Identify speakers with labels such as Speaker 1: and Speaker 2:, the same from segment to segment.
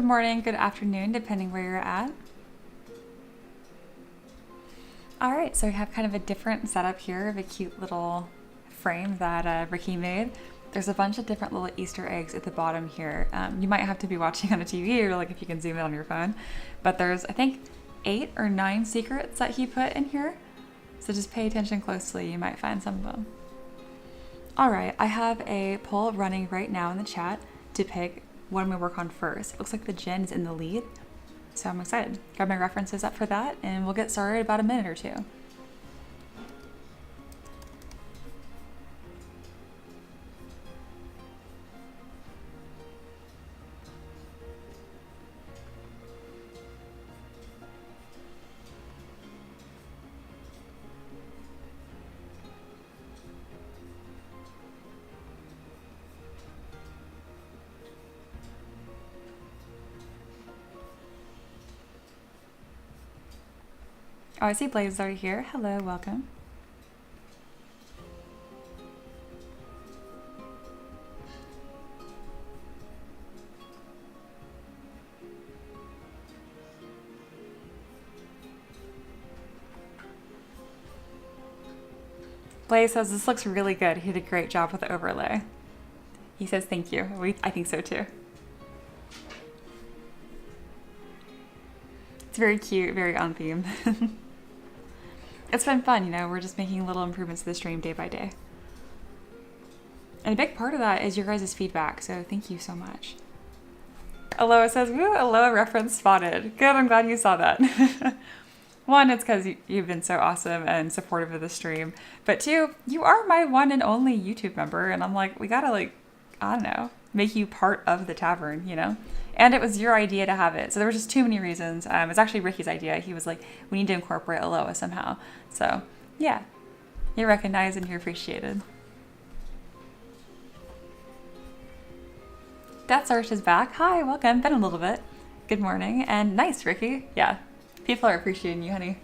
Speaker 1: morning, good afternoon, depending where you're at. All right, so we have kind of a different setup here of a cute little frame that Ricky made. There's a bunch of different little Easter eggs at the bottom here. You might have to be watching on a TV or like if you can zoom in on your phone. But there's, I think, 8 or 9 secrets that he put in here. So just pay attention closely, you might find some of them. All right, I have a poll running right now in the chat to pick what I'm gonna work on first. It looks like the Gen is in the lead, so I'm excited. Got my references up for that, and we'll get started in about a minute or two. Oh, I see Blaze already here. Hello, welcome. Blaze says this looks really good. He did a great job with the overlay. He says thank you. I think so too. It's very cute, very on theme. It's been fun, you know, we're just making little improvements to the stream day by day. And a big part of that is your guys' feedback, so thank you so much. Aloha says, woo, Aloha reference spotted. Good, I'm glad you saw that. One, it's because you've been so awesome and supportive of the stream. But two, you are my one and only YouTube member, and I'm like, we gotta like, I don't know, make you part of the tavern, you know? And it was your idea to have it. So there were just too many reasons. It's actually Ricky's idea. He was like, we need to incorporate Aloha somehow. So yeah, you're recognized and you're appreciated. Death Search is back. Hi, welcome. Been a little bit. Good morning. And nice, Ricky. Yeah, people are appreciating you, honey.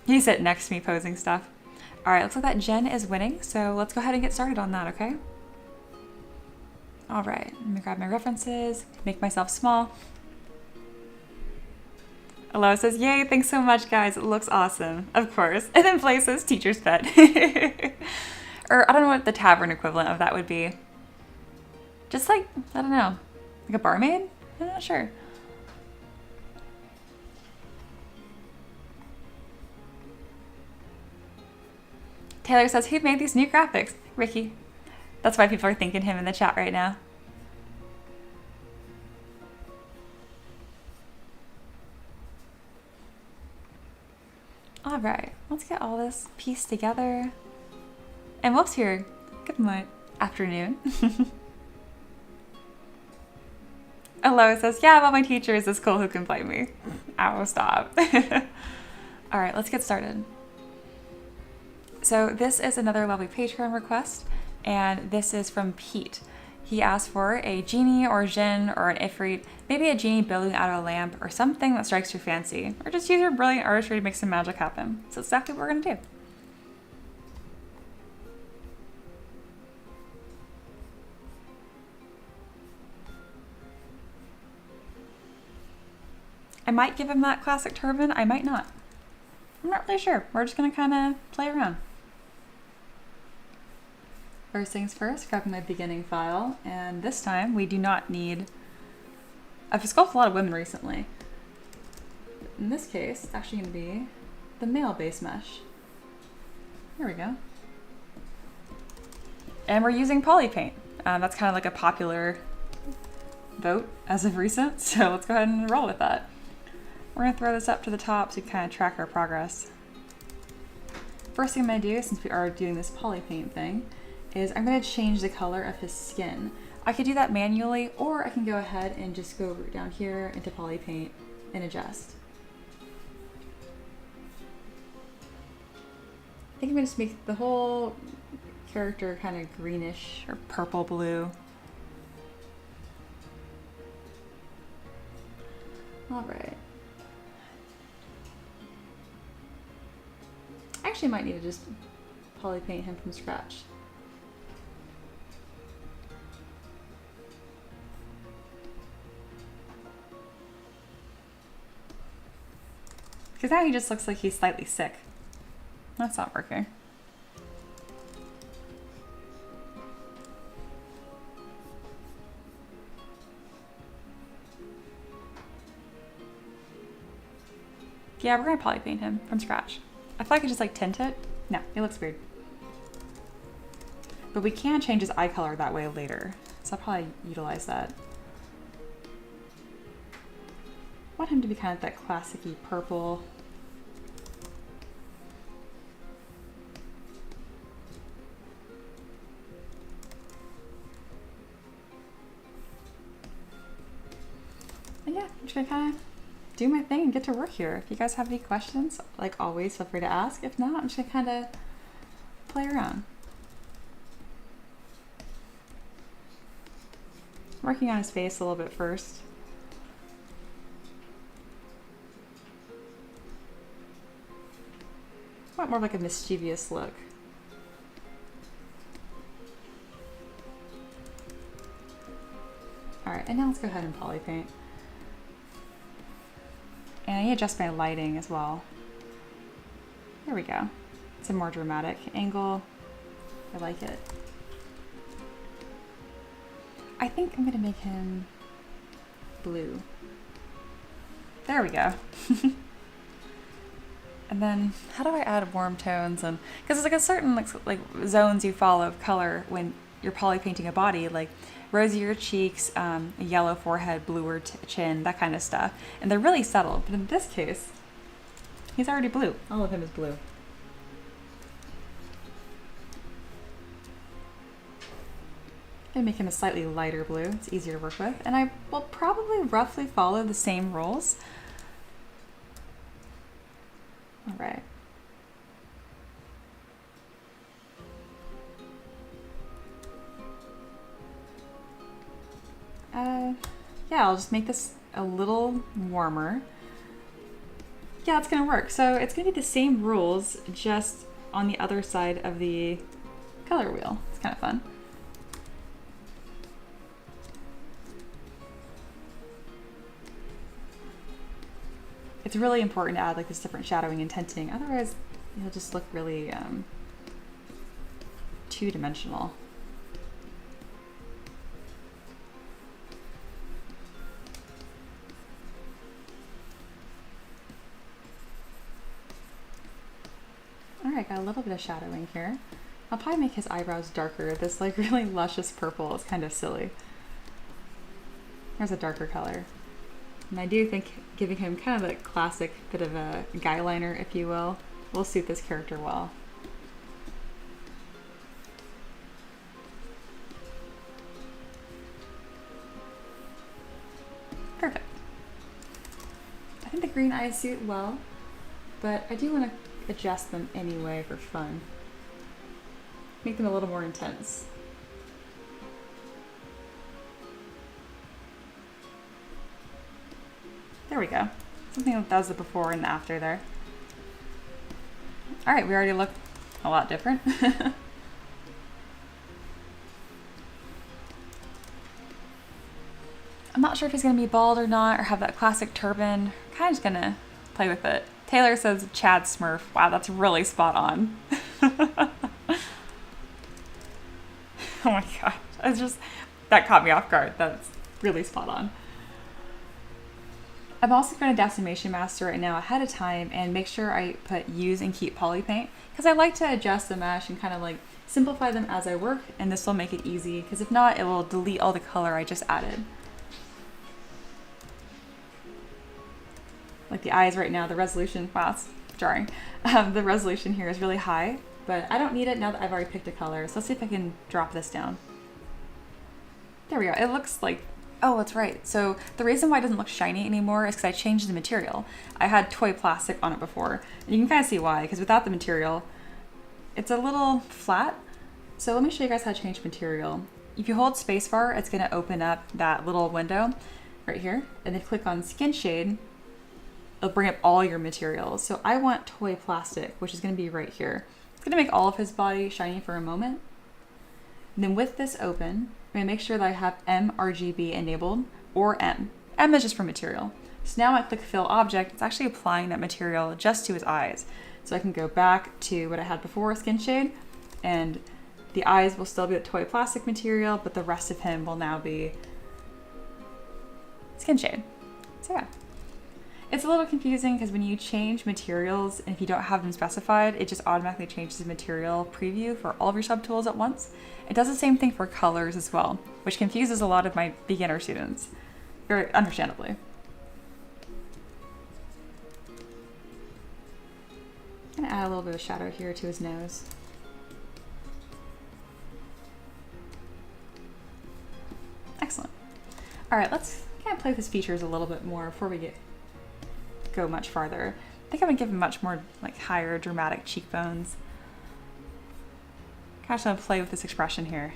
Speaker 1: You sit next to me posing stuff. All right, looks like that Jen is winning. So let's go ahead and get started on that, okay? All right, let me grab my references, make myself small. Aloha says, yay, thanks so much, guys. It looks awesome, of course. And then Blaze says, teacher's pet. Or I don't know what the tavern equivalent of that would be. Just like, I don't know, like a barmaid? I'm not sure. Taylor says, who made these new graphics? Ricky. That's why people are thanking him in the chat right now. All right, let's get all this pieced together. And whoops here, good morning, afternoon. Aloha says, yeah, well, my teacher is this cool, who can blame me? Ow, stop. All right, let's get started. So this is another lovely Patreon request. And this is from Pete. He asked for a genie or a djinn or an ifrit, maybe a genie building out of a lamp or something that strikes your fancy, or just use your brilliant artistry to make some magic happen. So that's exactly what we're gonna do. I might give him that classic turban, I might not. I'm not really sure. We're just gonna kind of play around. First things first, grab my beginning file, and this time we do not need... I've sculpted a lot of women recently. In this case, it's actually going to be the male base mesh. Here we go. And we're using poly paint. That's kind of like a popular vote as of recent, so let's go ahead and roll with that. We're going to throw this up to the top so we kind of track our progress. First thing I'm going to do, since we are doing this poly paint thing, is I'm going to change the color of his skin. I could do that manually, or I can go ahead and just go down here into poly paint and adjust. I think I'm going to just make the whole character kind of greenish or purple blue. All right. I actually might need to just poly paint him from scratch. Because now he just looks like he's slightly sick. That's not working. Yeah, we're gonna poly paint him from scratch. I feel like I could just like tint it. No, it looks weird. But we can change his eye color that way later. So I'll probably utilize that. I want him to be kind of that classic-y purple. But yeah, I'm just gonna kind of do my thing and get to work here. If you guys have any questions, like always, feel free to ask. If not, I'm just gonna kind of play around. Working on his face a little bit first. I want more of like a mischievous look. All right, and now let's go ahead and poly paint. And I need to adjust my lighting as well. There we go. It's a more dramatic angle. I like it. I think I'm gonna make him blue. There we go. And then how do I add warm tones? And because there's like a certain like zones you follow of color when you're poly painting a body, like rosier cheeks, a yellow forehead, bluer chin, that kind of stuff. And they're really subtle. But in this case, he's already blue. All of him is blue. I'm gonna make him a slightly lighter blue. It's easier to work with. And I will probably roughly follow the same rules. All right. Yeah, I'll just make this a little warmer. Yeah, it's gonna work. So it's gonna be the same rules, just on the other side of the color wheel. It's kind of fun. It's really important to add like this different shadowing and tinting. Otherwise, you'll just look really two-dimensional. All right, got a little bit of shadowing here. I'll probably make his eyebrows darker. This like really luscious purple is kind of silly. There's a darker color. And I do think giving him kind of a classic bit of a guy liner, if you will suit this character well. Perfect. I think the green eyes suit well, but I do want to adjust them anyway for fun. Make them a little more intense. There we go. Something that does the before and the after there. All right, we already look a lot different. I'm not sure if he's gonna be bald or not, or have that classic turban. Kind of just gonna play with it. Taylor says Chad Smurf. Wow, that's really spot on. Oh my gosh, it's just, that caught me off guard. That's really spot on. I'm also going to Decimation Master right now ahead of time and make sure I put use and keep poly paint, because I like to adjust the mesh and kind of like simplify them as I work, and this will make it easy, because if not, it will delete all the color I just added. Like the eyes right now, the resolution, wow, it's jarring. The resolution here is really high, but I don't need it now that I've already picked a color. So let's see if I can drop this down. There we go. It looks like, oh, that's right. So the reason why it doesn't look shiny anymore is because I changed the material. I had toy plastic on it before, and you can kind of see why, because without the material, it's a little flat. So let me show you guys how to change material. If you hold spacebar, it's going to open up that little window right here, and then click on skin shade. It'll bring up all your materials. So I want toy plastic, which is going to be right here. It's going to make all of his body shiny for a moment. And then with this open, I'm going to make sure that I have mRGB enabled, or M. M is just for material. So now my click fill object, it's actually applying that material just to his eyes. So I can go back to what I had before, skin shade, and the eyes will still be the toy plastic material, but the rest of him will now be skin shade. So yeah. It's a little confusing because when you change materials, and if you don't have them specified, it just automatically changes the material preview for all of your subtools at once. It does the same thing for colors as well, which confuses a lot of my beginner students, very understandably. I'm gonna add a little bit of shadow here to his nose. Excellent. All right, let's kind of play with his features a little bit more before we go much farther. I think I'm gonna give him much more like higher dramatic cheekbones. Kind of gonna play with this expression here.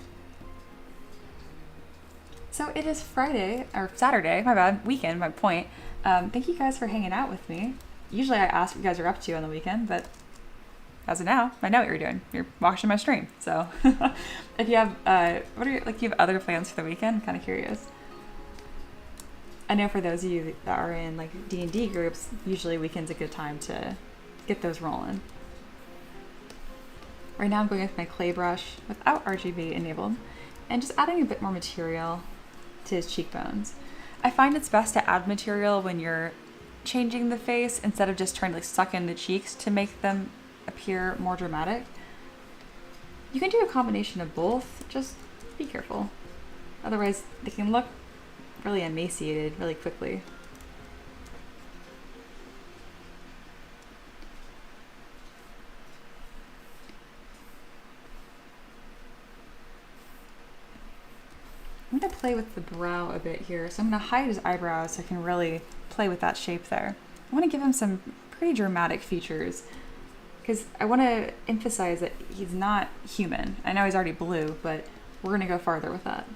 Speaker 1: So it is Friday, or Saturday, my bad, weekend, my point. Thank you guys for hanging out with me. Usually I ask what you guys are up to on the weekend, but as of now, I know what you're doing. You're watching my stream. So if you have, you have other plans for the weekend? I'm kind of curious. I know for those of you that are in like D&D groups, usually weekend's a good time to get those rolling. Right now I'm going with my clay brush without RGB enabled and just adding a bit more material to his cheekbones. I find it's best to add material when you're changing the face instead of just trying to like suck in the cheeks to make them appear more dramatic. You can do a combination of both, just be careful. Otherwise they can look really emaciated really quickly. I'm going to play with the brow a bit here. So I'm going to hide his eyebrows so I can really play with that shape there. I want to give him some pretty dramatic features because I want to emphasize that he's not human. I know he's already blue, but we're going to go farther with that.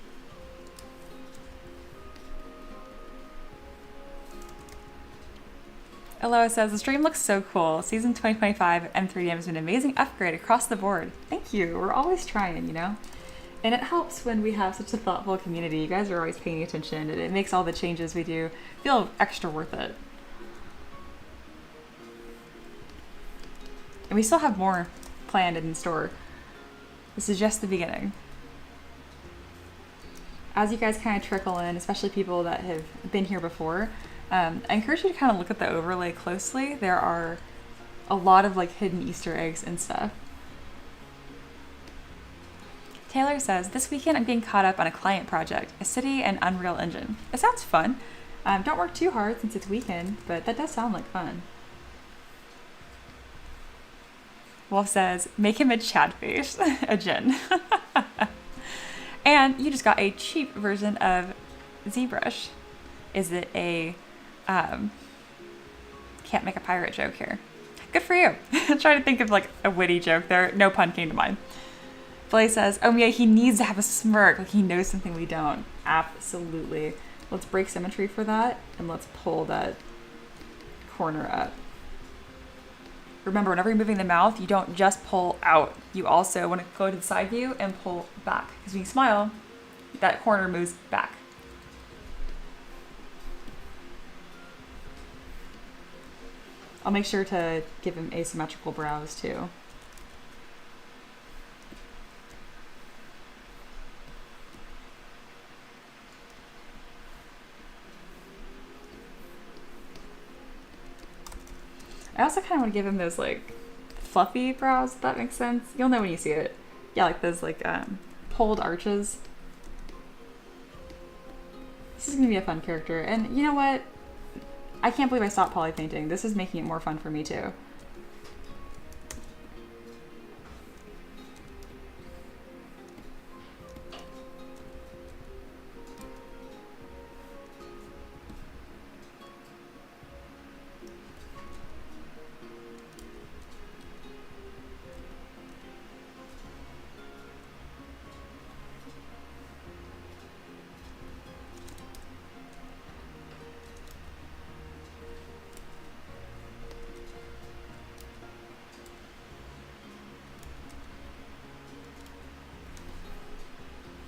Speaker 1: Aloha says, the stream looks so cool. Season 2025 M3DM has been an amazing upgrade across the board. Thank you. We're always trying, you know? And it helps when we have such a thoughtful community. You guys are always paying attention, and it makes all the changes we do feel extra worth it. And we still have more planned and in store. This is just the beginning. As you guys kind of trickle in, especially people that have been here before, I encourage you to kind of look at the overlay closely. There are a lot of like hidden Easter eggs and stuff. Taylor says, this weekend I'm getting caught up on a client project, a city and Unreal Engine. It sounds fun. Don't work too hard since it's weekend, but that does sound like fun. Wolf says, make him a Chad face, a Jen. And you just got a cheap version of ZBrush. Is it a, can't make a pirate joke here. Good for you. Trying to think of like a witty joke there. No pun came to mind. Blay says, oh yeah, he needs to have a smirk, like he knows something we don't. Absolutely. Let's break symmetry for that, and let's pull that corner up. Remember, whenever you're moving the mouth, you don't just pull out. You also want to go to the side view and pull back. Because when you smile, that corner moves back. I'll make sure to give him asymmetrical brows too. I also kind of want to give him those like fluffy brows, if that makes sense. You'll know when you see it. Yeah, like those like pulled arches. This is going to be a fun character. And you know what? I can't believe I stopped poly painting. This is making it more fun for me too.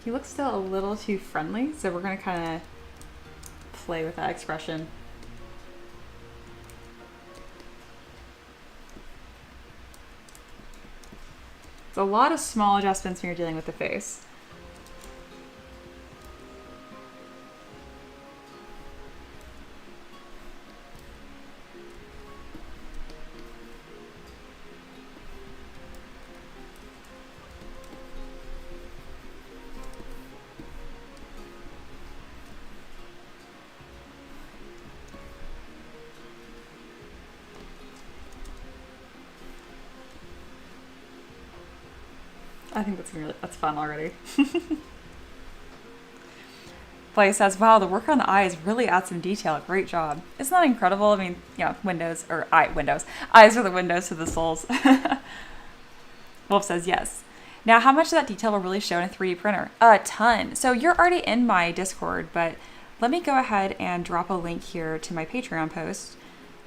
Speaker 1: He looks still a little too friendly, so we're gonna kind of play with that expression. It's a lot of small adjustments when you're dealing with the face. I think that's fun already. Play says, wow, the work on the eyes really adds some detail. Great job. Isn't that incredible? I mean, yeah, windows. Eyes are the windows to the souls. Wolf says, yes. Now, how much of that detail will really show in a 3D printer? A ton. So you're already in my Discord, but let me go ahead and drop a link here to my Patreon post.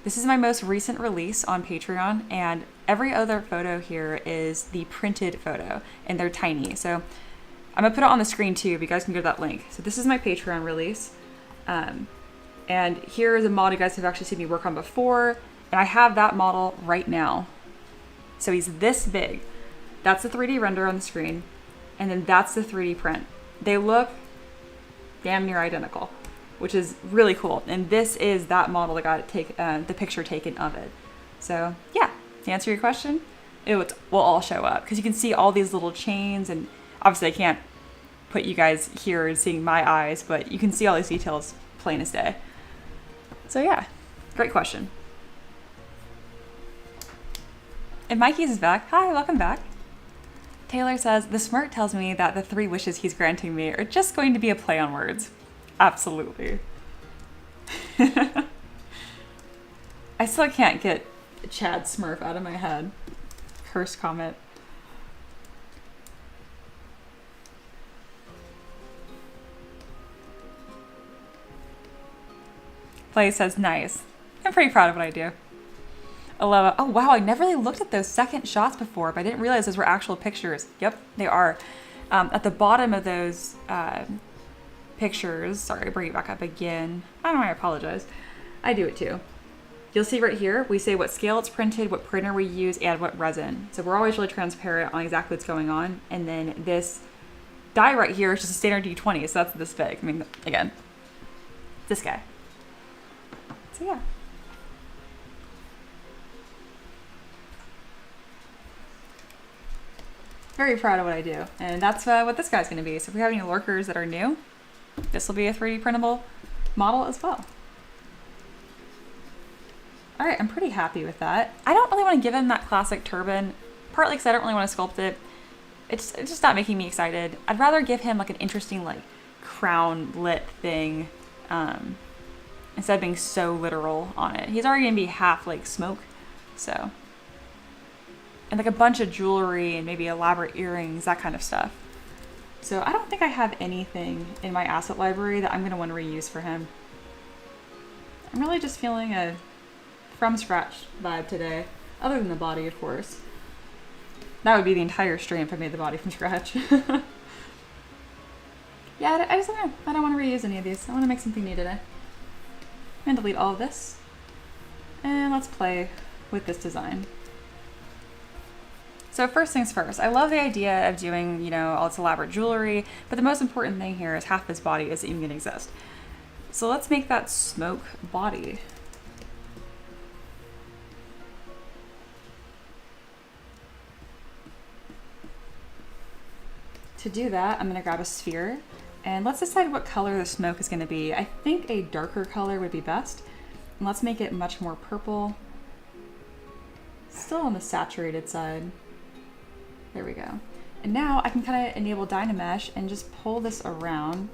Speaker 1: This is my most recent release on Patreon, and every other photo here is the printed photo, and they're tiny. So I'm gonna put it on the screen too, but you guys can go to that link. So this is my Patreon release. And here is a model you guys have actually seen me work on before, and I have that model right now. So he's this big. That's the 3D render on the screen, and then that's the 3D print. They look damn near identical, which is really cool. And this is that model that got the picture taken of it. So yeah, to answer your question, it will all show up because you can see all these little chains, and obviously I can't put you guys here and seeing my eyes, but you can see all these details plain as day. So yeah, great question. And Mikey's back. Hi, welcome back. Taylor says, the smirk tells me that the 3 wishes he's granting me are just going to be a play on words. Absolutely. I still can't get Chad Smurf out of my head. Cursed comment. Play says, nice. I'm pretty proud of what I do. Aleva, oh wow, I never really looked at those second shots before, but I didn't realize those were actual pictures. Yep, they are. At the bottom of those pictures, sorry, bring it back up again. I don't know, I apologize. I do it too. You'll see right here, we say what scale it's printed, what printer we use, and what resin. So we're always really transparent on exactly what's going on. And then this die right here is just a standard D20, so that's this big. I mean, again, this guy. So yeah. Very proud of what I do. And that's what this guy's gonna be. So if we have any lurkers that are new, this will be a 3D printable model as well. All right, I'm pretty happy with that. I don't really want to give him that classic turban, partly because I don't really want to sculpt it. It's just not making me excited. I'd rather give him like an interesting like crown lit thing instead of being so literal on it. He's already gonna be half like smoke, so. And like a bunch of jewelry and maybe elaborate earrings, that kind of stuff. So I don't think I have anything in my asset library that I'm gonna want to reuse for him. I'm really just feeling a from scratch vibe today, other than the body, of course. That would be the entire stream if I made the body from scratch. Yeah, I just don't know. I don't want to reuse any of these. I want to make something new today. I'm gonna delete all of this. And let's play with this design. So first things first, I love the idea of doing, you know, all this elaborate jewelry, but the most important thing here is half his body isn't even gonna exist. So let's make that smoke body. To do that, I'm gonna grab a sphere and let's decide what color the smoke is gonna be. I think a darker color would be best. And let's make it much more purple. Still on the saturated side. There we go. And now I can kind of enable Dynamesh and just pull this around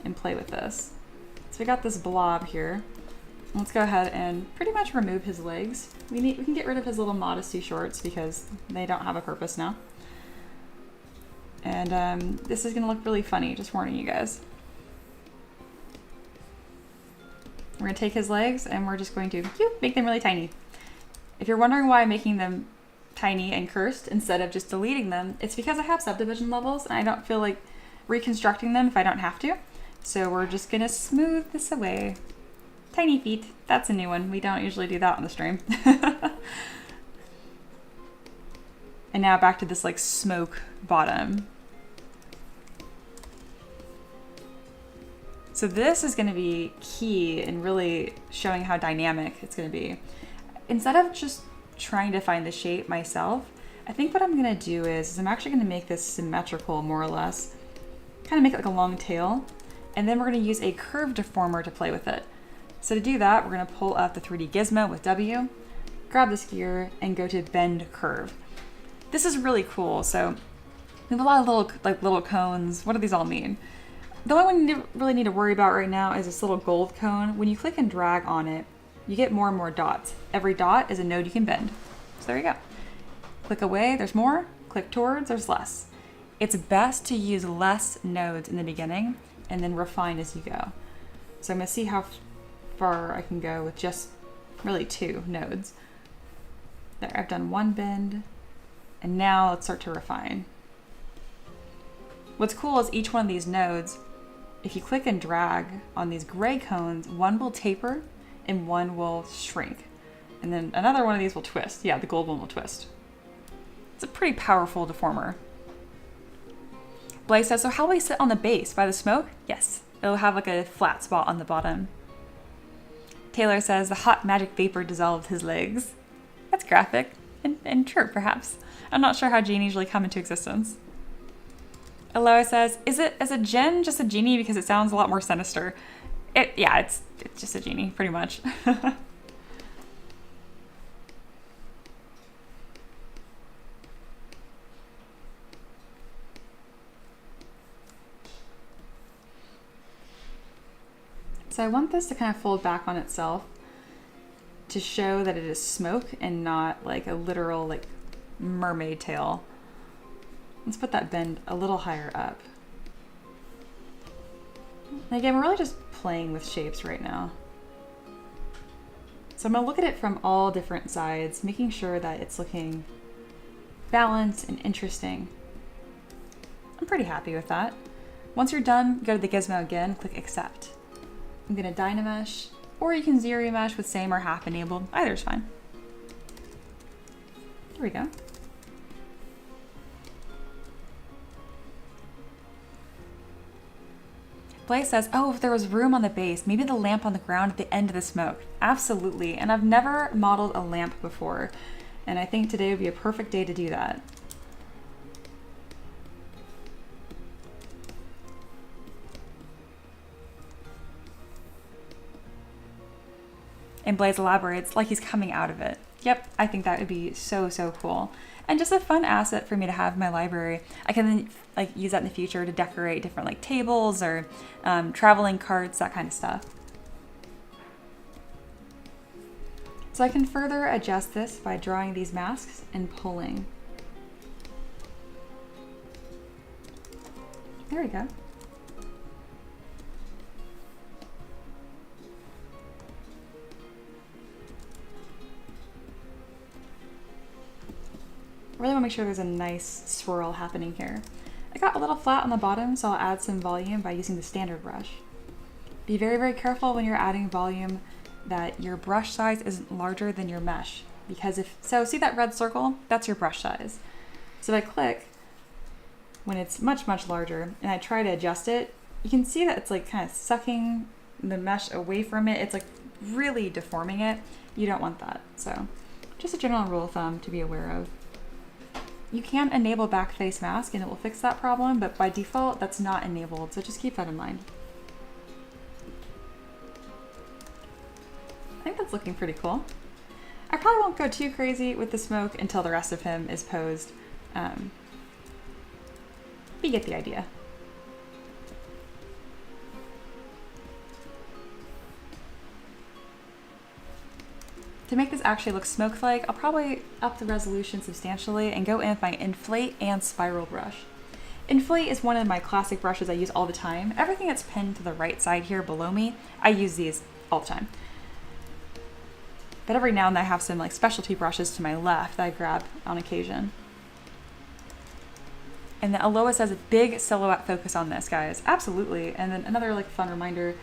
Speaker 1: and play with this. So we got this blob here. Let's go ahead and pretty much remove his legs. We can get rid of his little modesty shorts because they don't have a purpose now. And this is gonna look really funny, just warning you guys. We're gonna take his legs and we're just going to make them really tiny. If you're wondering why I'm making them tiny and cursed instead of just deleting them, it's because I have subdivision levels and I don't feel like reconstructing them if I don't have to. So we're just gonna smooth this away. Tiny feet, that's a new one. We don't usually do that on the stream. And now back to this like smoke bottom. So this is gonna be key in really showing how dynamic it's gonna be. Instead of just trying to find the shape myself, I think what I'm gonna do is I'm actually gonna make this symmetrical more or less, kind of make it like a long tail, and then we're gonna use a curve deformer to play with it. So to do that, we're gonna pull up the 3D gizmo with W, grab this gear, and go to bend curve. This is really cool. So we have a lot of little cones. What do these all mean? The only one you really need to worry about right now is this little gold cone. When you click and drag on it, you get more and more dots. Every dot is a node you can bend. So there you go. Click away, there's more. Click towards, there's less. It's best to use less nodes in the beginning and then refine as you go. So I'm gonna see how far I can go with just really 2 nodes. There, I've done 1 bend, and now let's start to refine. What's cool is each one of these nodes, if you click and drag on these gray cones, one will taper and one will shrink. And then another one of these will twist. Yeah, the gold one will twist. It's a pretty powerful deformer. Blaze says, so how will we sit on the base? By the smoke? Yes. It'll have like a flat spot on the bottom. Taylor says, the hot magic vapor dissolved his legs. That's graphic and true, perhaps. I'm not sure how genies usually come into existence. Aloha says, is a Gen just a genie because it sounds a lot more sinister? Yeah, it's just a genie, pretty much. So I want this to kind of fold back on itself to show that it is smoke and not like a literal like mermaid tail. Let's put that bend a little higher up. And again, we're really just playing with shapes right now. So I'm gonna look at it from all different sides, making sure that it's looking balanced and interesting. I'm pretty happy with that. Once you're done, go to the gizmo again, click accept. I'm gonna Dynamesh, or you can zero mesh with same or half enabled. Either's fine. There we go. Blaze says, oh, if there was room on the base, maybe the lamp on the ground at the end of the smoke. Absolutely. And I've never modeled a lamp before. And I think today would be a perfect day to do that. And Blaze elaborates like he's coming out of it. Yep, I think that would be so, so cool. And just a fun asset for me to have in my library. I can then like use that in the future to decorate different like tables or traveling carts, that kind of stuff. So I can further adjust this by drawing these masks and pulling. There we go. I really want to make sure there's a nice swirl happening here. I got a little flat on the bottom, so I'll add some volume by using the standard brush. Be very, very careful when you're adding volume that your brush size isn't larger than your mesh. Because see that red circle? That's your brush size. So if I click, when it's much, much larger, and I try to adjust it, you can see that it's like kind of sucking the mesh away from it. It's like really deforming it. You don't want that. So just a general rule of thumb to be aware of. You can enable back face mask and it will fix that problem, but by default, that's not enabled. So just keep that in mind. I think that's looking pretty cool. I probably won't go too crazy with the smoke until the rest of him is posed. You get the idea. To make this actually look smoke-like, I'll probably up the resolution substantially and go in with my Inflate and Spiral brush. Inflate is one of my classic brushes I use all the time. Everything that's pinned to the right side here below me, I use these all the time. But every now and then I have some like specialty brushes to my left that I grab on occasion. And then Aloha says a big silhouette focus on this, guys. Absolutely. And then another like fun reminder,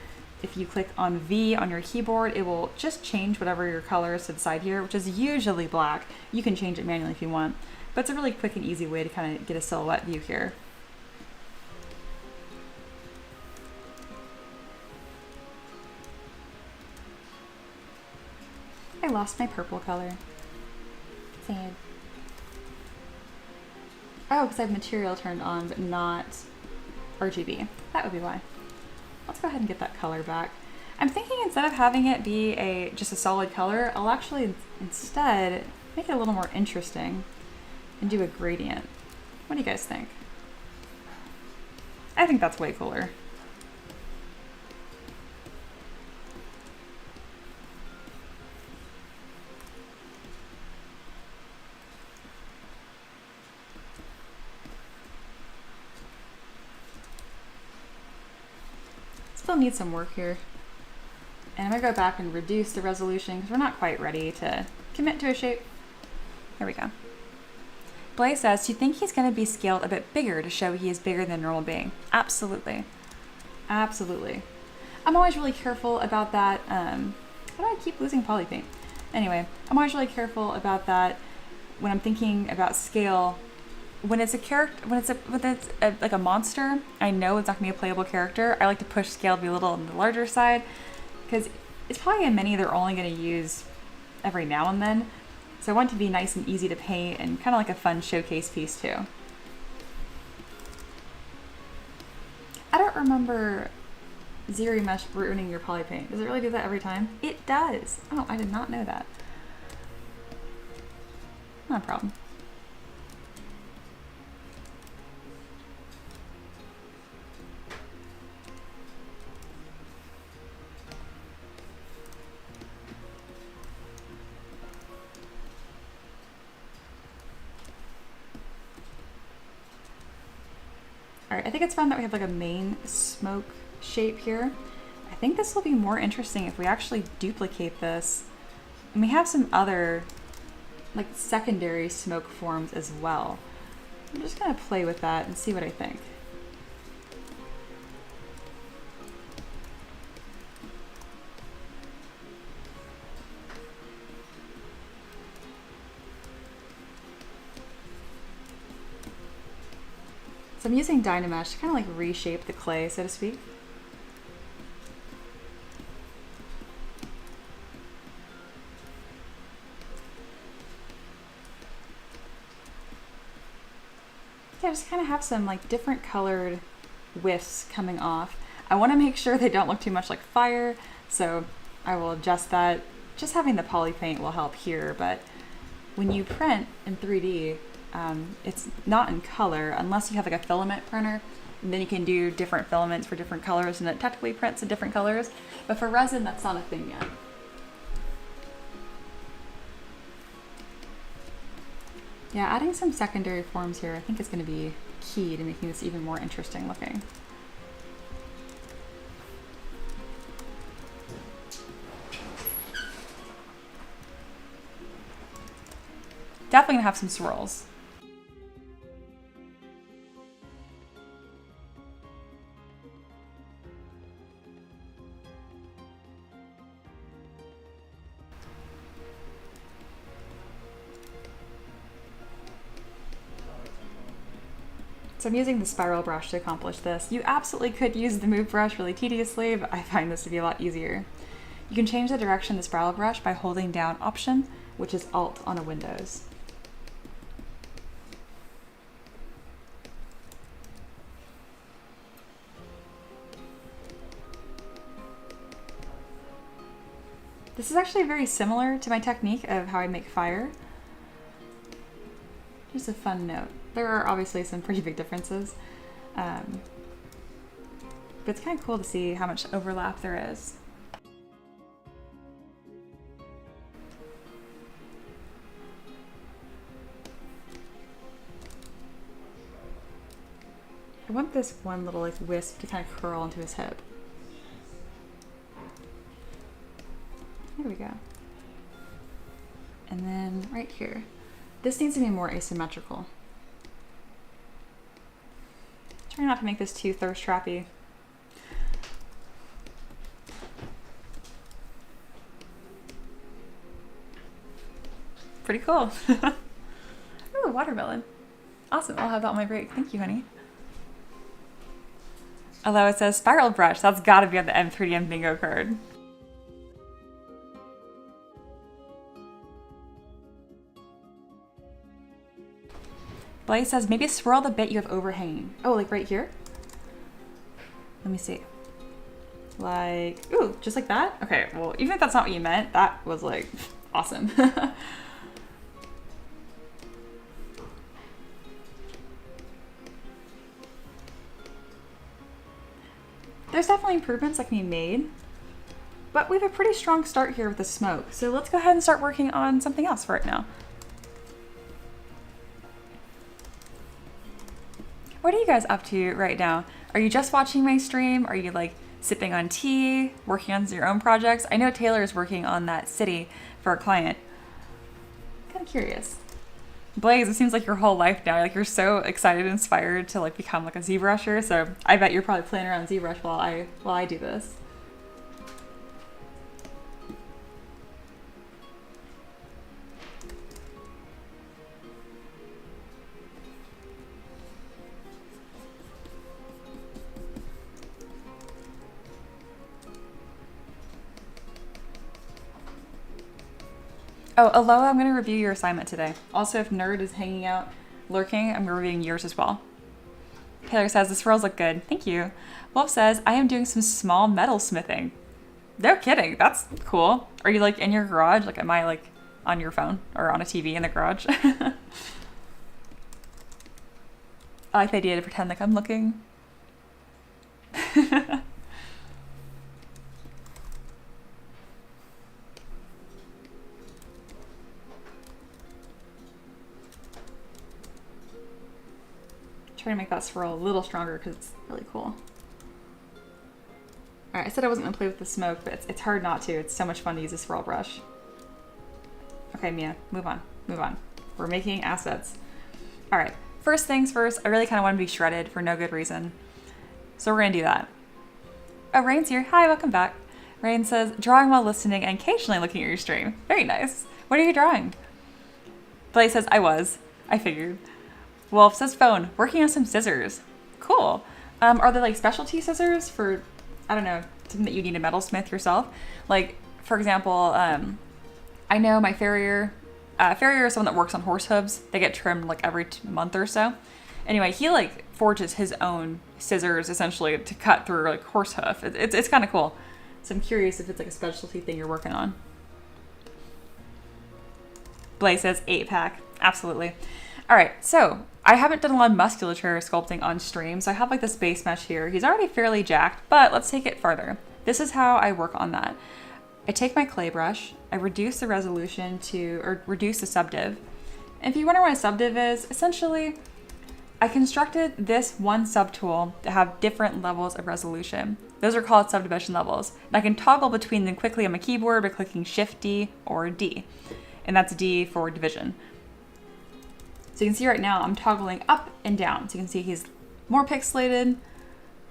Speaker 1: if you click on V on your keyboard, it will just change whatever your color is to the side here, which is usually black. You can change it manually if you want. But it's a really quick and easy way to kind of get a silhouette view here. I lost my purple color. Sad. Oh, because I have material turned on, but not RGB. That would be why. Let's go ahead and get that color back. I'm thinking instead of having it be just a solid color, I'll actually instead make it a little more interesting and do a gradient. What do you guys think? I think that's way cooler. Still need some work here. And I'm gonna go back and reduce the resolution because we're not quite ready to commit to a shape. There we go. Blaze says, do you think he's gonna be scaled a bit bigger to show he is bigger than a normal being? Absolutely. Absolutely. I'm always really careful about that. How do I keep losing poly paint? Anyway, I'm always really careful about that when I'm thinking about scale. When it's a character, when it's like a monster, I know it's not gonna be a playable character. I like to push scale to be a little on the larger side because it's probably a mini they're only gonna use every now and then. So I want it to be nice and easy to paint and kind of like a fun showcase piece too. I don't remember Zeri Mesh ruining your poly paint. Does it really do that every time? It does. Oh, I did not know that. Not a problem. All right, I think it's fun that we have like a main smoke shape here. I think this will be more interesting if we actually duplicate this. And we have some other like secondary smoke forms as well. I'm just gonna play with that and see what I think. So I'm using Dynamesh to kind of like reshape the clay, so to speak. Yeah, just kind of have some like different colored whiffs coming off. I want to make sure they don't look too much like fire, so I will adjust that. Just having the poly paint will help here, but when you print in 3D, it's not in color unless you have like a filament printer, and then you can do different filaments for different colors and it technically prints in different colors, but for resin that's not a thing yet. Yeah, adding some secondary forms here I think is going to be key to making this even more interesting looking. Definitely gonna have some swirls. So I'm using the spiral brush to accomplish this. You absolutely could use the move brush really tediously, but I find this to be a lot easier. You can change the direction of the spiral brush by holding down Option, which is Alt on a Windows. This is actually very similar to my technique of how I make fire. Just a fun note. There are obviously some pretty big differences, but it's kind of cool to see how much overlap there is. I want this one little like wisp to kind of curl into his hip. There we go. And then right here. This needs to be more asymmetrical. Try not to make this too thirst trappy. Pretty cool. Ooh, Ooh, watermelon. Awesome, I'll have that on my break. Thank you, honey. Although it says spiral brush, that's gotta be on the M3DM bingo card. Blaze says, maybe swirl the bit you have overhanging. Oh, like right here? Let me see. Like, ooh, just like that? Okay, well, even if that's not what you meant, that was like, awesome. There's definitely improvements that can be made, but we have a pretty strong start here with the smoke. So let's go ahead and start working on something else for right now. What are you guys up to right now? Are you just watching my stream? Are you like sipping on tea, working on your own projects? I know Taylor is working on that city for a client. Kind of curious. Blaze, it seems like your whole life now, like you're so excited and inspired to like become like a ZBrusher. So I bet you're probably playing around ZBrush while I do this. Oh, Aloha, I'm going to review your assignment today. Also, if Nerd is hanging out, lurking, I'm reviewing yours as well. Taylor says, the swirls look good. Thank you. Wolf says, I am doing some small metal smithing. No kidding. That's cool. Are you like in your garage? Like, am I like on your phone or on a TV in the garage? I like the idea to pretend like I'm looking. Trying to make that swirl a little stronger because it's really cool. All right, I said I wasn't gonna play with the smoke, but it's hard not to. It's so much fun to use a swirl brush. Okay, Mia, move on, move on. We're making assets. All right, first things first, I really kind of want to be shredded for no good reason. So we're gonna do that. Oh, Rain's here. Hi, welcome back. Rain says, drawing while listening and occasionally looking at your stream. Very nice. What are you drawing? Blaze says, I figured. Wolf says phone, working on some scissors. Cool. Are they like specialty scissors for, I don't know, something that you need a metalsmith yourself? Like, for example, I know my farrier is someone that works on horse hooves. They get trimmed like every month or so. Anyway, he like forges his own scissors essentially to cut through like horse hoof. It's kind of cool. So I'm curious if it's like a specialty thing you're working on. Blaze says 8-pack. Absolutely. All right, so I haven't done a lot of musculature sculpting on stream, so I have like this base mesh here. He's already fairly jacked, but let's take it further. This is how I work on that. I take my clay brush, I reduce the resolution or reduce the subdiv. And if you wonder what a subdiv is, essentially, I constructed this one subtool to have different levels of resolution. Those are called subdivision levels. And I can toggle between them quickly on my keyboard by clicking Shift D or D. And that's D for division. So you can see right now I'm toggling up and down. So you can see he's more pixelated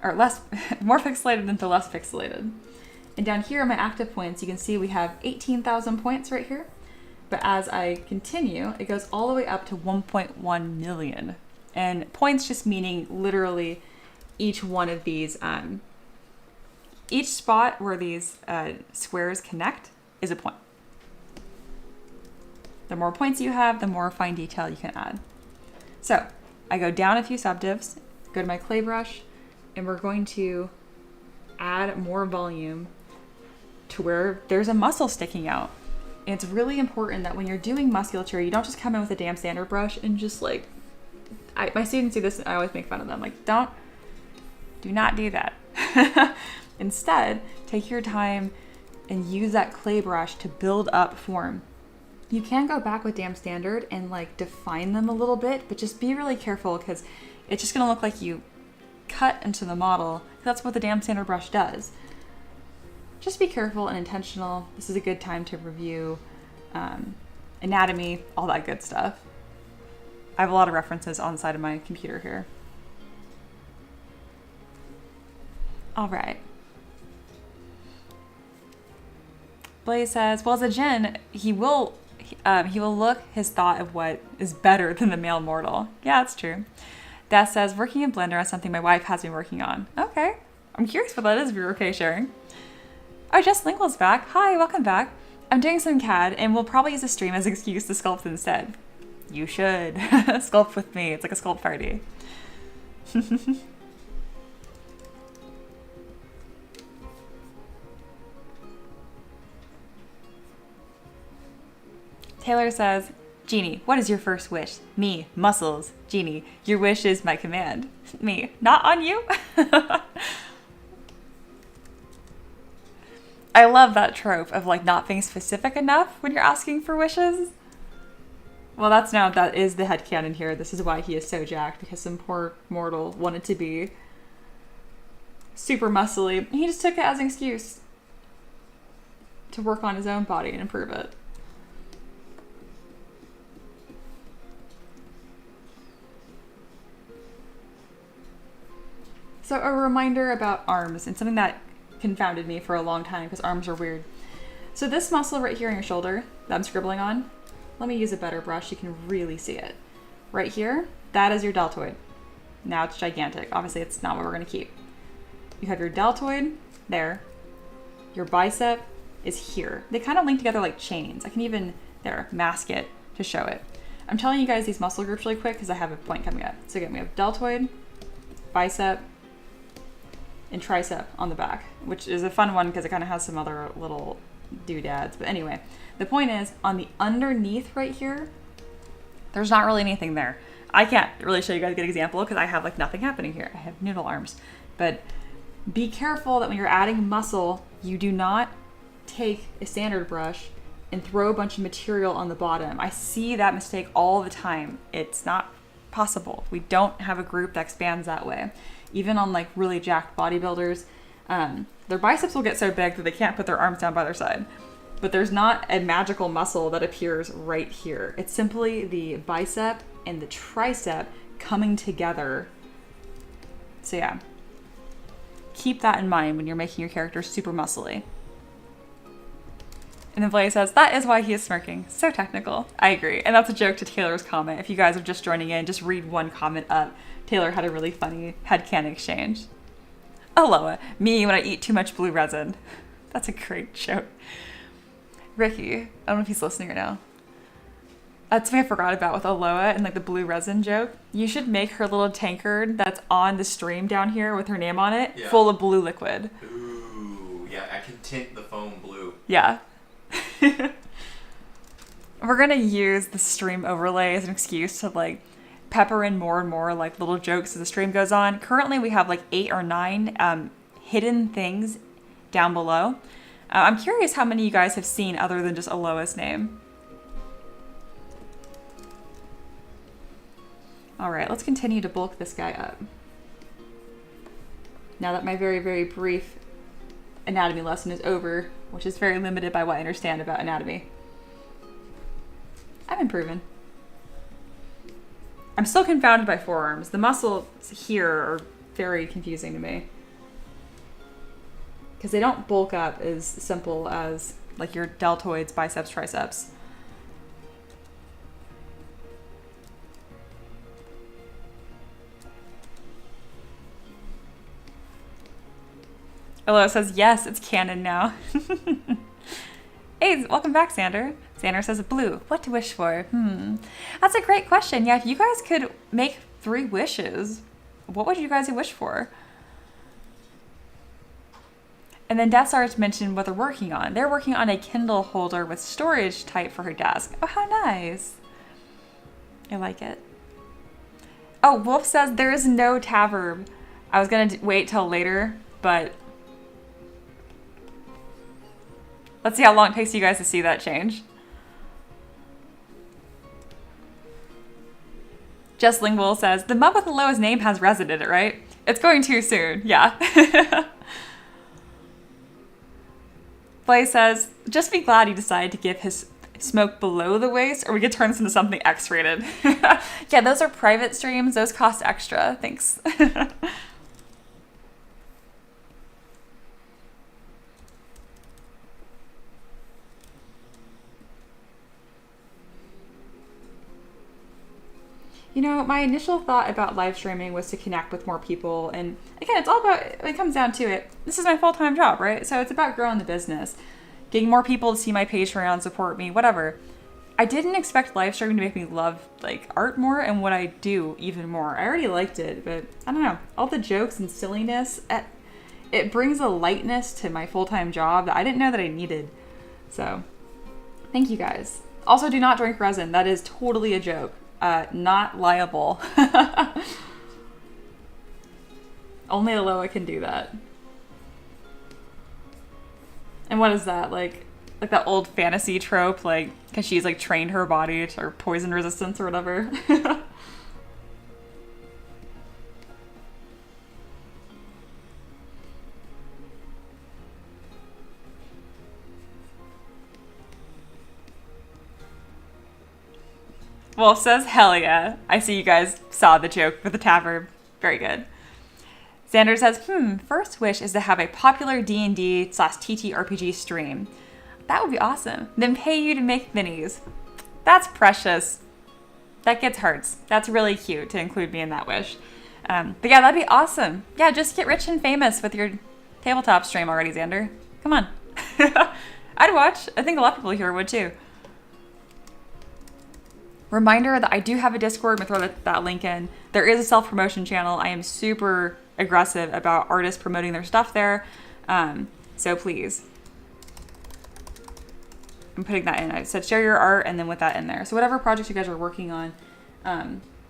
Speaker 1: or less, more pixelated into less pixelated. And down here on my active points, you can see we have 18,000 points right here. But as I continue, it goes all the way up to 1.1 million. And points just meaning literally each one of these, each spot where these squares connect is a point. The more points you have, the more fine detail you can add. So I go down a few subdivs, go to my clay brush, and we're going to add more volume to where there's a muscle sticking out. And it's really important that when you're doing musculature, you don't just come in with a damn standard brush and just like, my students do this and I always make fun of them. Like, do not do that. Instead, take your time and use that clay brush to build up form. You can go back with damn standard and like define them a little bit, but just be really careful because it's just gonna look like you cut into the model. That's what the damn standard brush does. Just be careful and intentional. This is a good time to review anatomy, all that good stuff. I have a lot of references on the side of my computer here. All right. Blaze says, well, as a Jin, he he will look his thought of what is better than the male mortal. Yeah, that's true. Death says, working in Blender on something my wife has me working on. Okay. I'm curious what that is if you're okay sharing. Oh, Jess Lincoln's back. Hi, welcome back. I'm doing some CAD and we'll probably use a stream as an excuse to sculpt instead. You should. Sculpt with me. It's like a sculpt party. Taylor says, Genie, what is your first wish? Me, muscles. Genie, your wish is my command. Me, not on you. I love that trope of like not being specific enough when you're asking for wishes. Well, that is the headcanon here. This is why he is so jacked, because some poor mortal wanted to be super muscly. He just took it as an excuse to work on his own body and improve it. So a reminder about arms, and something that confounded me for a long time because arms are weird. So this muscle right here on your shoulder that I'm scribbling on, let me use a better brush, you can really see it. Right here, that is your deltoid. Now it's gigantic. Obviously it's not what we're gonna keep. You have your deltoid there. Your bicep is here. They kind of link together like chains. I can even, mask it to show it. I'm telling you guys these muscle groups really quick because I have a point coming up. So again, we have deltoid, bicep, and tricep on the back, which is a fun one because it kind of has some other little doodads. But anyway, the point is on the underneath right here, there's not really anything there. I can't really show you guys a good example because I have like nothing happening here. I have noodle arms. But be careful that when you're adding muscle, you do not take a standard brush and throw a bunch of material on the bottom. I see that mistake all the time. It's not possible. We don't have a group that expands that way. Even on like really jacked bodybuilders, their biceps will get so big that they can't put their arms down by their side. But there's not a magical muscle that appears right here. It's simply the bicep and the tricep coming together. So yeah, keep that in mind when you're making your character super muscly. And then Blaze says, that is why he is smirking. So technical. I agree. And that's a joke to Taylor's comment. If you guys are just joining in, just read one comment up. Taylor had a really funny headcanon exchange. Aloha, me when I eat too much blue resin. That's a great joke. Ricky, I don't know if he's listening right now. That's something I forgot about with Aloha and like the blue resin joke. You should make her little tankard that's on the stream down here with her name on it, full of blue liquid.
Speaker 2: Ooh, yeah, I can tint the foam blue.
Speaker 1: Yeah. We're gonna use the stream overlay as an excuse to like pepper in more and more like little jokes as the stream goes on. Currently we have like 8 or 9 hidden things down below. I'm curious how many you guys have seen other than just Aloha's name. All right, let's continue to bulk this guy up. Now that my very, very brief anatomy lesson is over, which is very limited by what I understand about anatomy. I'm improving. I'm still confounded by forearms. The muscles here are very confusing to me. Because they don't bulk up as simple as like your deltoids, biceps, triceps. Aloha says, yes, it's canon now. Hey, welcome back, Xander. Xander says, blue, what to wish for? That's a great question. Yeah, if you guys could make 3 wishes, what would you guys wish for? And then Death Stars mentioned what they're working on. They're working on a Kindle holder with storage type for her desk. Oh, how nice. I like it. Oh, Wolf says there is no tab. I was going to wait till later, but let's see how long it takes you guys to see that change. Jess Lingwell says, the mug with the lowest name has resin in it, right? It's going too soon. Yeah. Blaze says, just be glad he decided to give his smoke below the waist or we could turn this into something X-rated. Yeah, those are private streams. Those cost extra. Thanks. You know, my initial thought about live streaming was to connect with more people. And again, it's all about, it comes down to it. This is my full-time job, right? So it's about growing the business, getting more people to see my Patreon, support me, whatever. I didn't expect live streaming to make me love like art more and what I do even more. I already liked it, but I don't know. All the jokes and silliness, it brings a lightness to my full-time job that I didn't know that I needed. So thank you guys. Also, do not drink resin. That is totally a joke. Not liable. Only Aloha can do that. And what is that? Like that old fantasy trope, like, because she's like trained her body to poison resistance or whatever. Well, says hell yeah. I see you guys saw the joke with the tavern. Very good. Xander says, first wish is to have a popular D&D/TTRPG stream. That would be awesome. Then pay you to make minis. That's precious. That gets hearts. That's really cute to include me in that wish. But yeah, that'd be awesome. Yeah, just get rich and famous with your tabletop stream already, Xander. Come on. I'd watch. I think a lot of people here would too. Reminder that I do have a Discord. I'm going to throw that link in. There is a self-promotion channel. I am super aggressive about artists promoting their stuff there. So please. I'm putting that in. I said share your art and then with that in there. So whatever projects you guys are working on,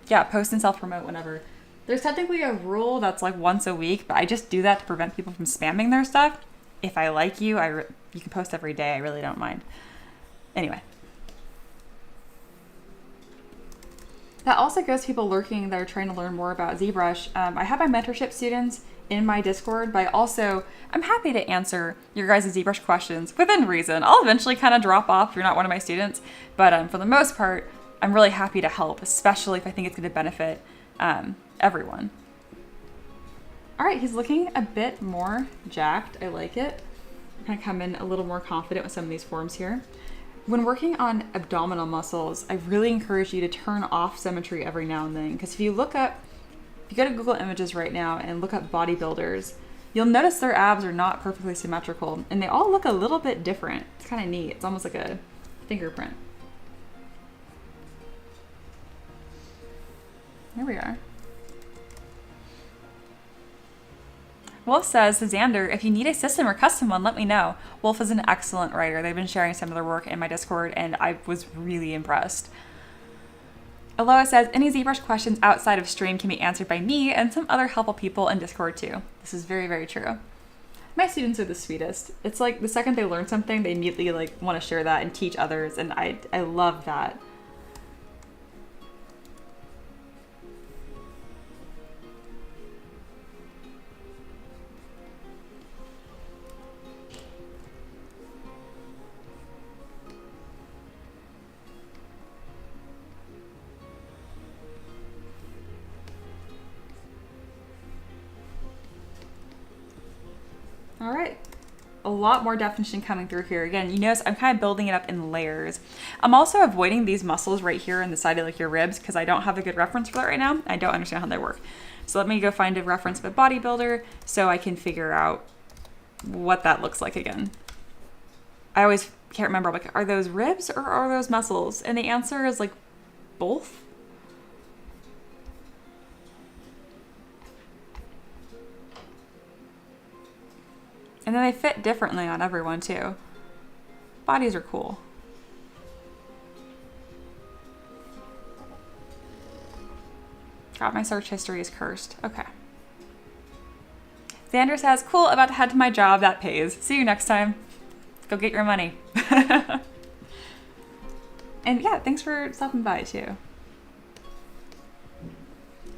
Speaker 1: yeah, post and self-promote whenever. There's technically a rule that's like once a week, but I just do that to prevent people from spamming their stuff. If I like you, you can post every day. I really don't mind. Anyway. That also goes to people lurking that are trying to learn more about ZBrush. I have my mentorship students in my Discord, but I'm happy to answer your guys' ZBrush questions within reason. I'll eventually kind of drop off if you're not one of my students, but for the most part, I'm really happy to help, especially if I think it's going to benefit everyone. All right, he's looking a bit more jacked. I like it. I'm going to come in a little more confident with some of these forms here. When working on abdominal muscles, I really encourage you to turn off symmetry every now and then, because if you go to Google Images right now and look up bodybuilders, you'll notice their abs are not perfectly symmetrical, and they all look a little bit different. It's kind of neat. It's almost like a fingerprint. There we are. Wolf says to Xander, if you need a system or custom one, let me know. Wolf is an excellent writer. They've been sharing some of their work in my Discord, and I was really impressed. Aloha says, any ZBrush questions outside of stream can be answered by me and some other helpful people in Discord too. This is very, very true. My students are the sweetest. It's like the second they learn something, they immediately like want to share that and teach others, and I love that. All right, a lot more definition coming through here. Again, you notice I'm kind of building it up in layers. I'm also avoiding these muscles right here in the side of like your ribs because I don't have a good reference for that right now. I don't understand how they work. So let me go find a reference of a bodybuilder so I can figure out what that looks like again. I always can't remember, like, are those ribs or are those muscles? And the answer is like both. And then they fit differently on everyone too. Bodies are cool. God, my search history is cursed. Okay. Xander says, cool, about to head to my job. That pays. See you next time. Go get your money. And yeah, thanks for stopping by too.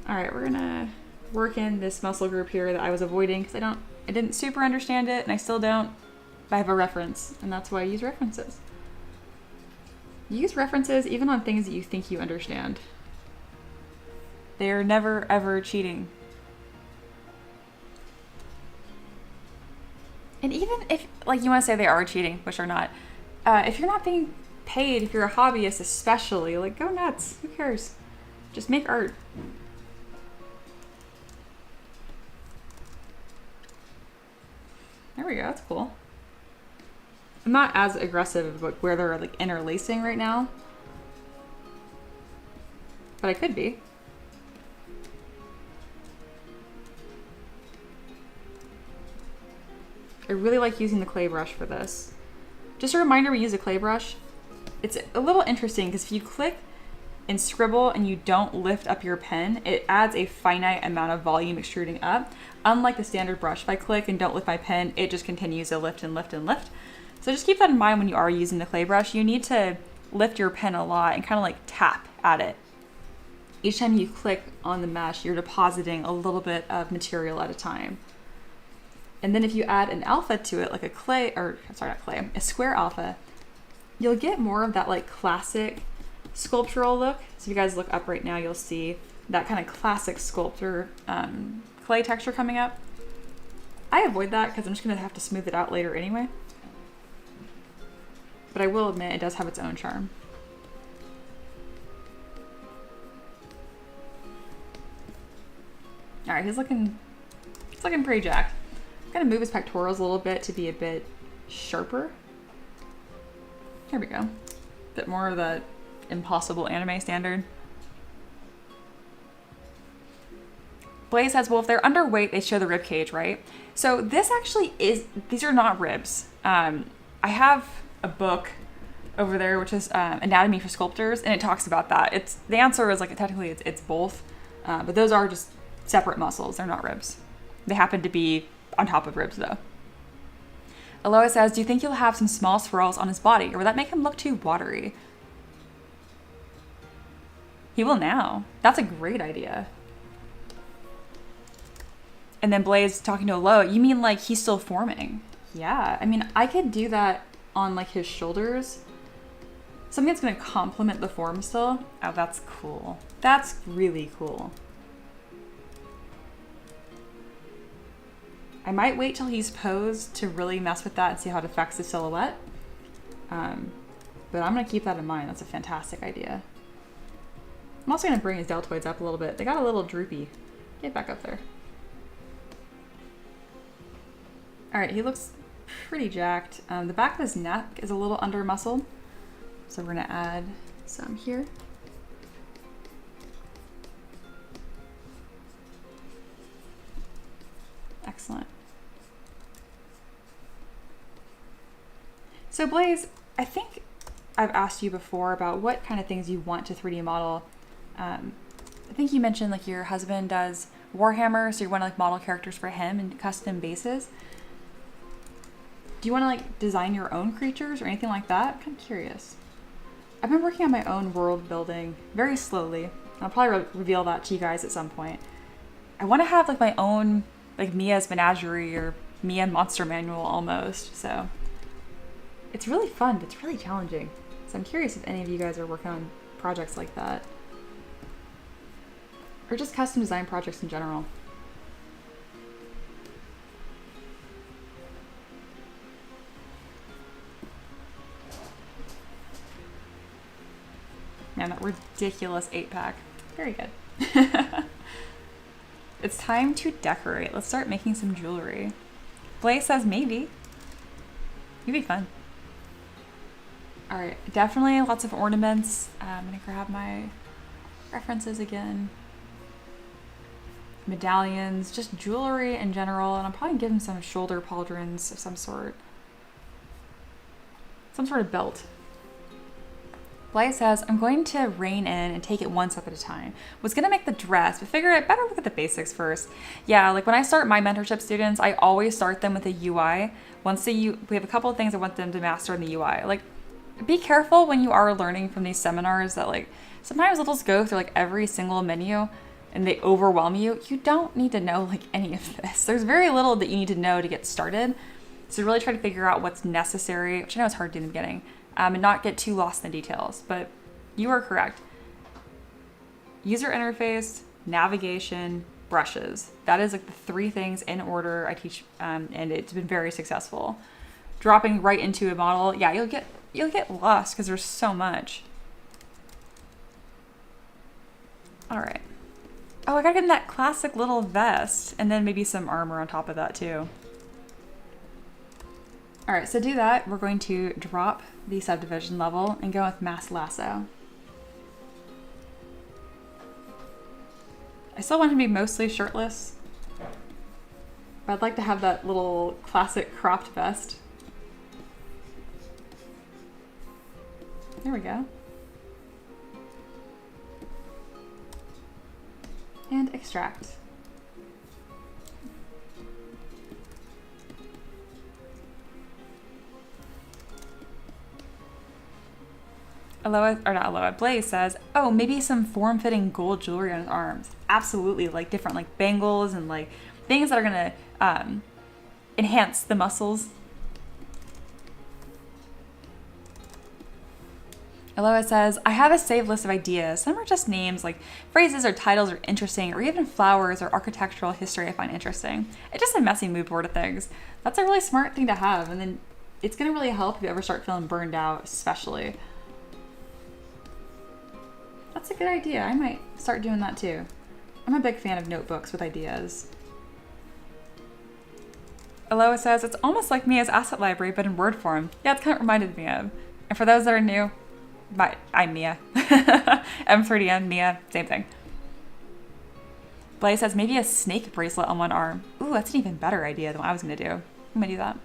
Speaker 1: All right, we're gonna work in this muscle group here that I was avoiding because I didn't super understand it, and I still don't, but I have a reference, and that's why I use references. Use references even on things that you think you understand. They're never, ever cheating. And even if, like, you want to say they are cheating, which are not, if you're not being paid, if you're a hobbyist especially, like, go nuts. Who cares? Just make art. There we go, that's cool. I'm not as aggressive about where they're like interlacing right now, but I could be. I really like using the clay brush for this. Just a reminder, we use a clay brush. It's a little interesting because if you click and scribble and you don't lift up your pen, it adds a finite amount of volume extruding up. Unlike the standard brush, if I click and don't lift my pen, it just continues to lift and lift and lift. So just keep that in mind when you are using the clay brush. You need to lift your pen a lot and kind of like tap at it. Each time you click on the mesh, you're depositing a little bit of material at a time. And then if you add an alpha to it, like a square alpha, you'll get more of that like classic sculptural look. So if you guys look up right now, you'll see that kind of classic sculptor clay texture coming up. I avoid that because I'm just gonna have to smooth it out later anyway. But I will admit it does have its own charm. All right, he's looking pretty jacked. I'm gonna move his pectorals a little bit to be a bit sharper. There we go. Bit more of the impossible anime standard. Blaze says, well, if they're underweight, they show the rib cage, right? So this actually these are not ribs. I have a book over there, which is Anatomy for Sculptors, and it talks about that. The answer is like, technically it's both, but those are just separate muscles. They're not ribs. They happen to be on top of ribs though. Aloha says, do you think he'll have some small swirls on his body, or will that make him look too watery? He will now. That's a great idea. And then Blaze talking to Aloha, you mean like he's still forming? Yeah, I mean, I could do that on like his shoulders. Something that's gonna complement the form still. Oh, that's cool. That's really cool. I might wait till he's posed to really mess with that and see how it affects the silhouette. But I'm gonna keep that in mind. That's a fantastic idea. I'm also gonna bring his deltoids up a little bit. They got a little droopy. Get back up there. All right, he looks pretty jacked. The back of his neck is a little under muscled. So we're gonna add some here. Excellent. So Blaze, I think I've asked you before about what kind of things you want to 3D model. I think you mentioned like your husband does Warhammer, so you want to like model characters for him and custom bases. Do you want to like design your own creatures or anything like that? I'm kind of curious. I've been working on my own world building very slowly. I'll probably reveal that to you guys at some point. I want to have like my own like Mia's Menagerie or Mia Monster Manual almost. So it's really fun, but it's really challenging. So I'm curious if any of you guys are working on projects like that. Or just custom design projects in general. Man, that ridiculous 8-pack. Very good. It's time to decorate. Let's start making some jewelry. Blaze says maybe. It'd be fun. All right, definitely lots of ornaments. I'm gonna grab my references again. Medallions, just jewelry in general, and I'm probably gonna give him some shoulder pauldrons of some sort. Some sort of belt. Blaze says, I'm going to rein in and take it one step at a time. Was gonna make the dress, but figured I better look at the basics first. Yeah, like when I start my mentorship students, I always start them with a UI. We have a couple of things I want them to master in the UI. Like, be careful when you are learning from these seminars that like, sometimes they'll just go through like every single menu and they overwhelm you. You don't need to know like any of this. There's very little that you need to know to get started. So really try to figure out what's necessary, which I know is hard to do in the beginning. And not get too lost in the details, but you are correct. User interface, navigation, brushes. That is like the 3 things in order I teach, and it's been very successful. Dropping right into a model, yeah, you'll get lost because there's so much. All right. Oh, I gotta get him that classic little vest and then maybe some armor on top of that too. All right, so to do that, we're going to drop the subdivision level and go with mass lasso. I still want him to be mostly shirtless, but I'd like to have that little classic cropped vest. There we go. And extract. Blaze says, oh, maybe some form-fitting gold jewelry on his arms. Absolutely, like different like bangles and like things that are gonna enhance the muscles. Aloha says, I have a saved list of ideas. Some are just names, like phrases or titles are interesting, or even flowers or architectural history I find interesting. It's just a messy mood board of things. That's a really smart thing to have, and then it's gonna really help if you ever start feeling burned out, especially. That's a good idea. I might start doing that too. I'm a big fan of notebooks with ideas. Aloha says, it's almost like Mia's asset library, but in word form. Yeah, it's kind of reminded me of. And for those that are new, I'm Mia. M3DM, Mia, same thing. Blaze says, maybe a snake bracelet on one arm. Ooh, that's an even better idea than what I was gonna do. I'm gonna do that.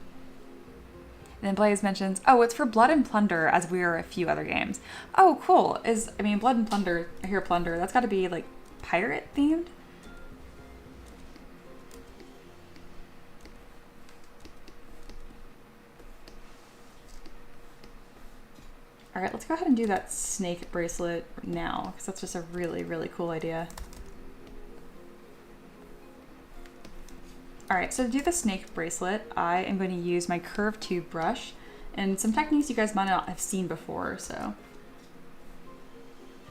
Speaker 1: And then Blaze mentions, oh, it's for Blood and Plunder, as we are a few other games. Oh, cool. Blood and Plunder, I hear Plunder, that's gotta be like pirate themed? All right, let's go ahead and do that snake bracelet now, because that's just a really, really cool idea. All right, so to do the snake bracelet, I am going to use my curved tube brush and some techniques you guys might not have seen before, so. I'm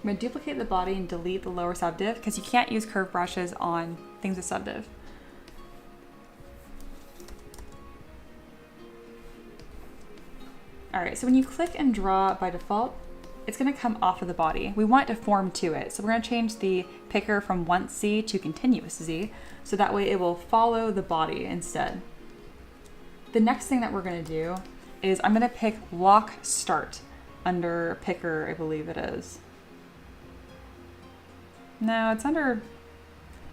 Speaker 1: going to duplicate the body and delete the lower subdiv, because you can't use curved brushes on things with subdiv. All right, so when you click and draw by default, it's gonna come off of the body. We want it to form to it. So we're gonna change the picker from once Z to continuous Z, so that way it will follow the body instead. The next thing that we're gonna do is I'm gonna pick lock start under picker, I believe it is. No, it's under,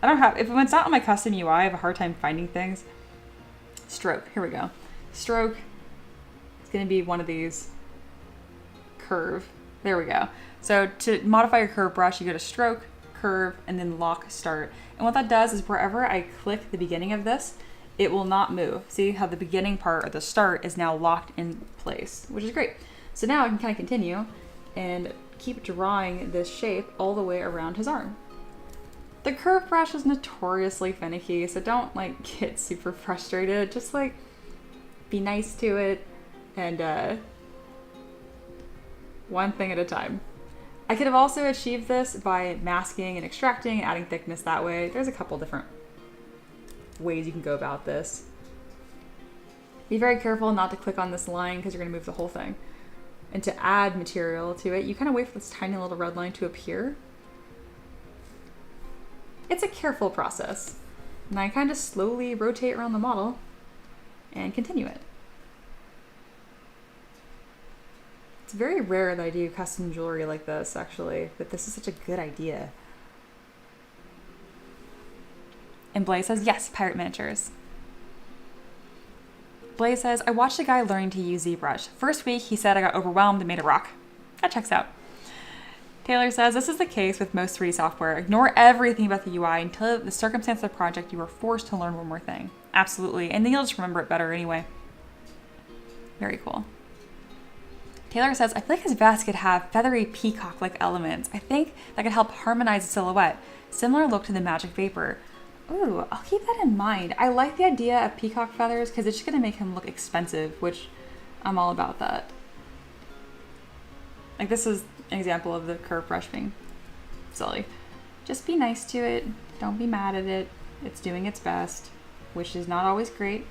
Speaker 1: if it's not on my custom UI, I have a hard time finding things. Stroke, here we go. Stroke. Going to be one of these. Curve. There we go. So to modify your curve brush, you go to stroke, curve, and then lock start. And what that does is wherever I click the beginning of this, it will not move. See how the beginning part or the start is now locked in place, which is great. So now I can kind of continue and keep drawing this shape all the way around his arm. The curve brush is notoriously finicky, so don't like get super frustrated. Just like be nice to it. And one thing at a time. I could have also achieved this by masking and extracting and adding thickness that way. There's a couple different ways you can go about this. Be very careful not to click on this line because you're going to move the whole thing. And to add material to it, you kind of wait for this tiny little red line to appear. It's a careful process. And I kind of slowly rotate around the model and continue it. It's very rare that I do custom jewelry like this, actually, but this is such a good idea. And Blaze says, yes, pirate miniatures. Blaze says, I watched a guy learning to use ZBrush. First week, he said I got overwhelmed and made a rock. That checks out. Taylor says, this is the case with most 3D software. Ignore everything about the UI until the circumstance of the project you are forced to learn one more thing. Absolutely, and then you'll just remember it better anyway. Very cool. Taylor says, I feel like his vest could have feathery peacock-like elements. I think that could help harmonize the silhouette. Similar look to the Magic Vapor. Ooh, I'll keep that in mind. I like the idea of peacock feathers because it's just going to make him look expensive, which I'm all about that. Like this is an example of the curve brush being silly. Just be nice to it. Don't be mad at it. It's doing its best, which is not always great.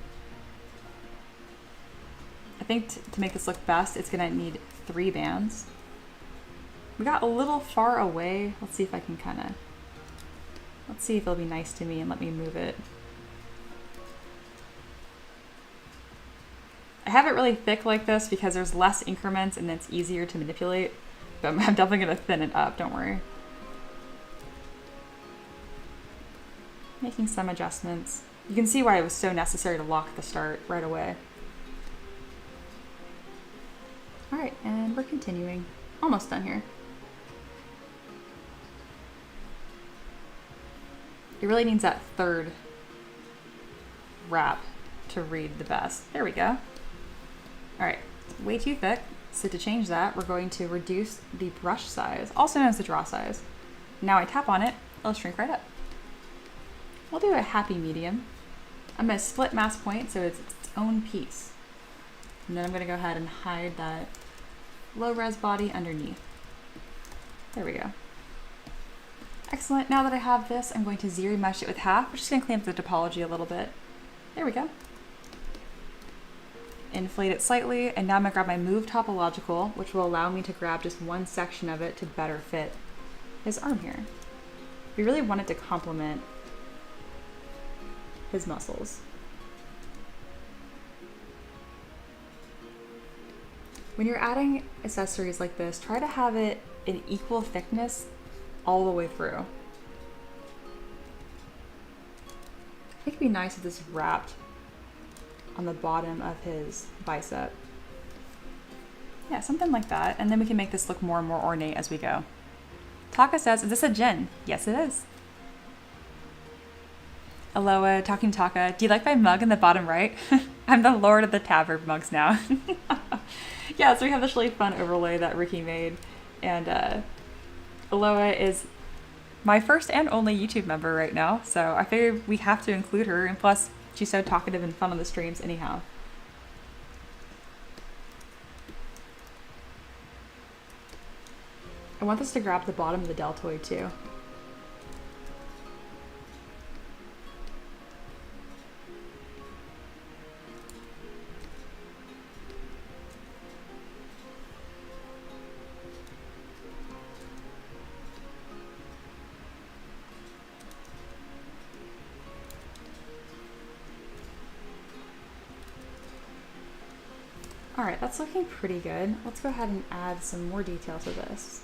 Speaker 1: I think to make this look best, it's gonna need 3 bands. We got a little far away. Let's see if I can kind of Let's see if it'll be nice to me and let me move it. I have it really thick like this because there's less increments and it's easier to manipulate. But I'm definitely going to thin it up, don't worry. Making some adjustments. You can see why it was so necessary to lock the start right away. All right, and we're continuing. Almost done here. It really needs that third wrap to read the best. There we go. All right, way too thick. So to change that, we're going to reduce the brush size, also known as the draw size. Now I tap on it, it'll shrink right up. We'll do a happy medium. I'm gonna split mask point so it's its own piece. And then I'm gonna go ahead and hide that low res body underneath. There we go. Excellent. Now that I have this, I'm going to zero mesh it with half. We're just going to clean up the topology a little bit. There we go. Inflate it slightly, and now I'm going to grab my move topological, which will allow me to grab just one section of it to better fit his arm here. We really want it to complement his muscles. When you're adding accessories like this, try to have it an equal thickness all the way through. I think it'd be nice if this wrapped on the bottom of his bicep. Yeah, something like that. And then we can make this look more and more ornate as we go. Taka says, is this a gin? Yes, it is. Aloha, talking Taka. Do you like my mug in the bottom right? I'm the lord of the tavern mugs now. Yeah, so we have this really fun overlay that Ricky made. And Aloha is my first and only YouTube member right now, so I figured we have to include her, and plus she's so talkative and fun on the streams anyhow. I want this to grab the bottom of the deltoid too. All right, that's looking pretty good. Let's go ahead and add some more detail to this.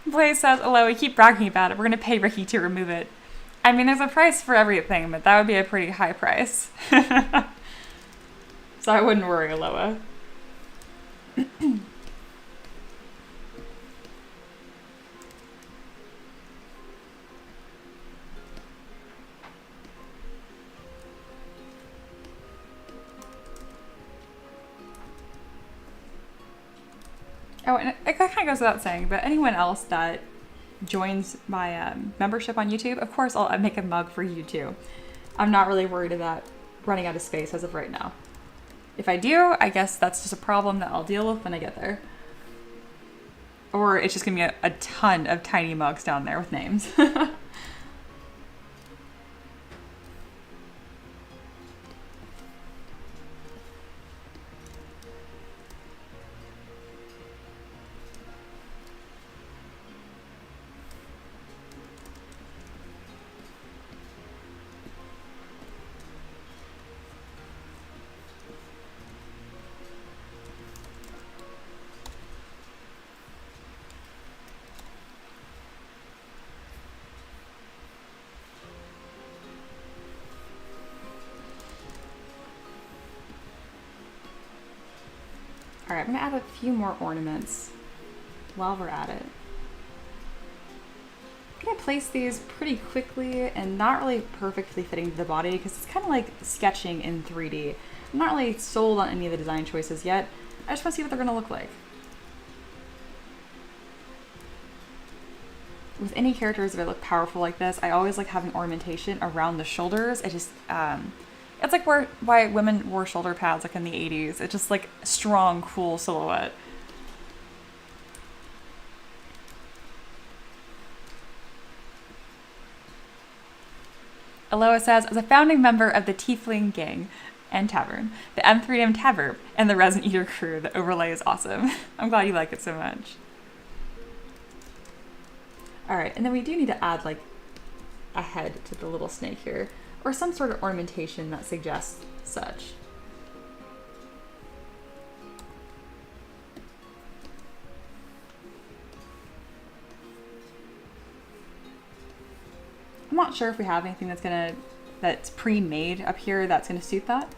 Speaker 1: Blaze says, hello, we keep bragging about it. We're gonna pay Ricky to remove it. I mean, there's a price for everything, but that would be a pretty high price. So I wouldn't worry, Aloha. Oh, and it kind of goes without saying, but anyone else that joins my membership on YouTube, of course I'll make a mug for you too. I'm not really worried about running out of space as of right now. If I do, I guess that's just a problem that I'll deal with when I get there. Or it's just gonna be a ton of tiny mugs down there with names. All right, I'm gonna add a few more ornaments while we're at it. I'm gonna place these pretty quickly and not really perfectly fitting to the body because it's kind of like sketching in 3D. I'm not really sold on any of the design choices yet. I just wanna see what they're gonna look like. With any characters that look powerful like this, I always like having ornamentation around the shoulders. It just, it's like why women wore shoulder pads like in the 80s. It's just like a strong, cool silhouette. Aloha says, as a founding member of the Tiefling Gang and Tavern, the M3M Tavern, and the Resin Eater crew, the overlay is awesome. I'm glad you like it so much. All right, and then we do need to add like a head to the little snake here, or some sort of ornamentation that suggests such. I'm not sure if we have anything that's pre-made up here that's gonna suit that,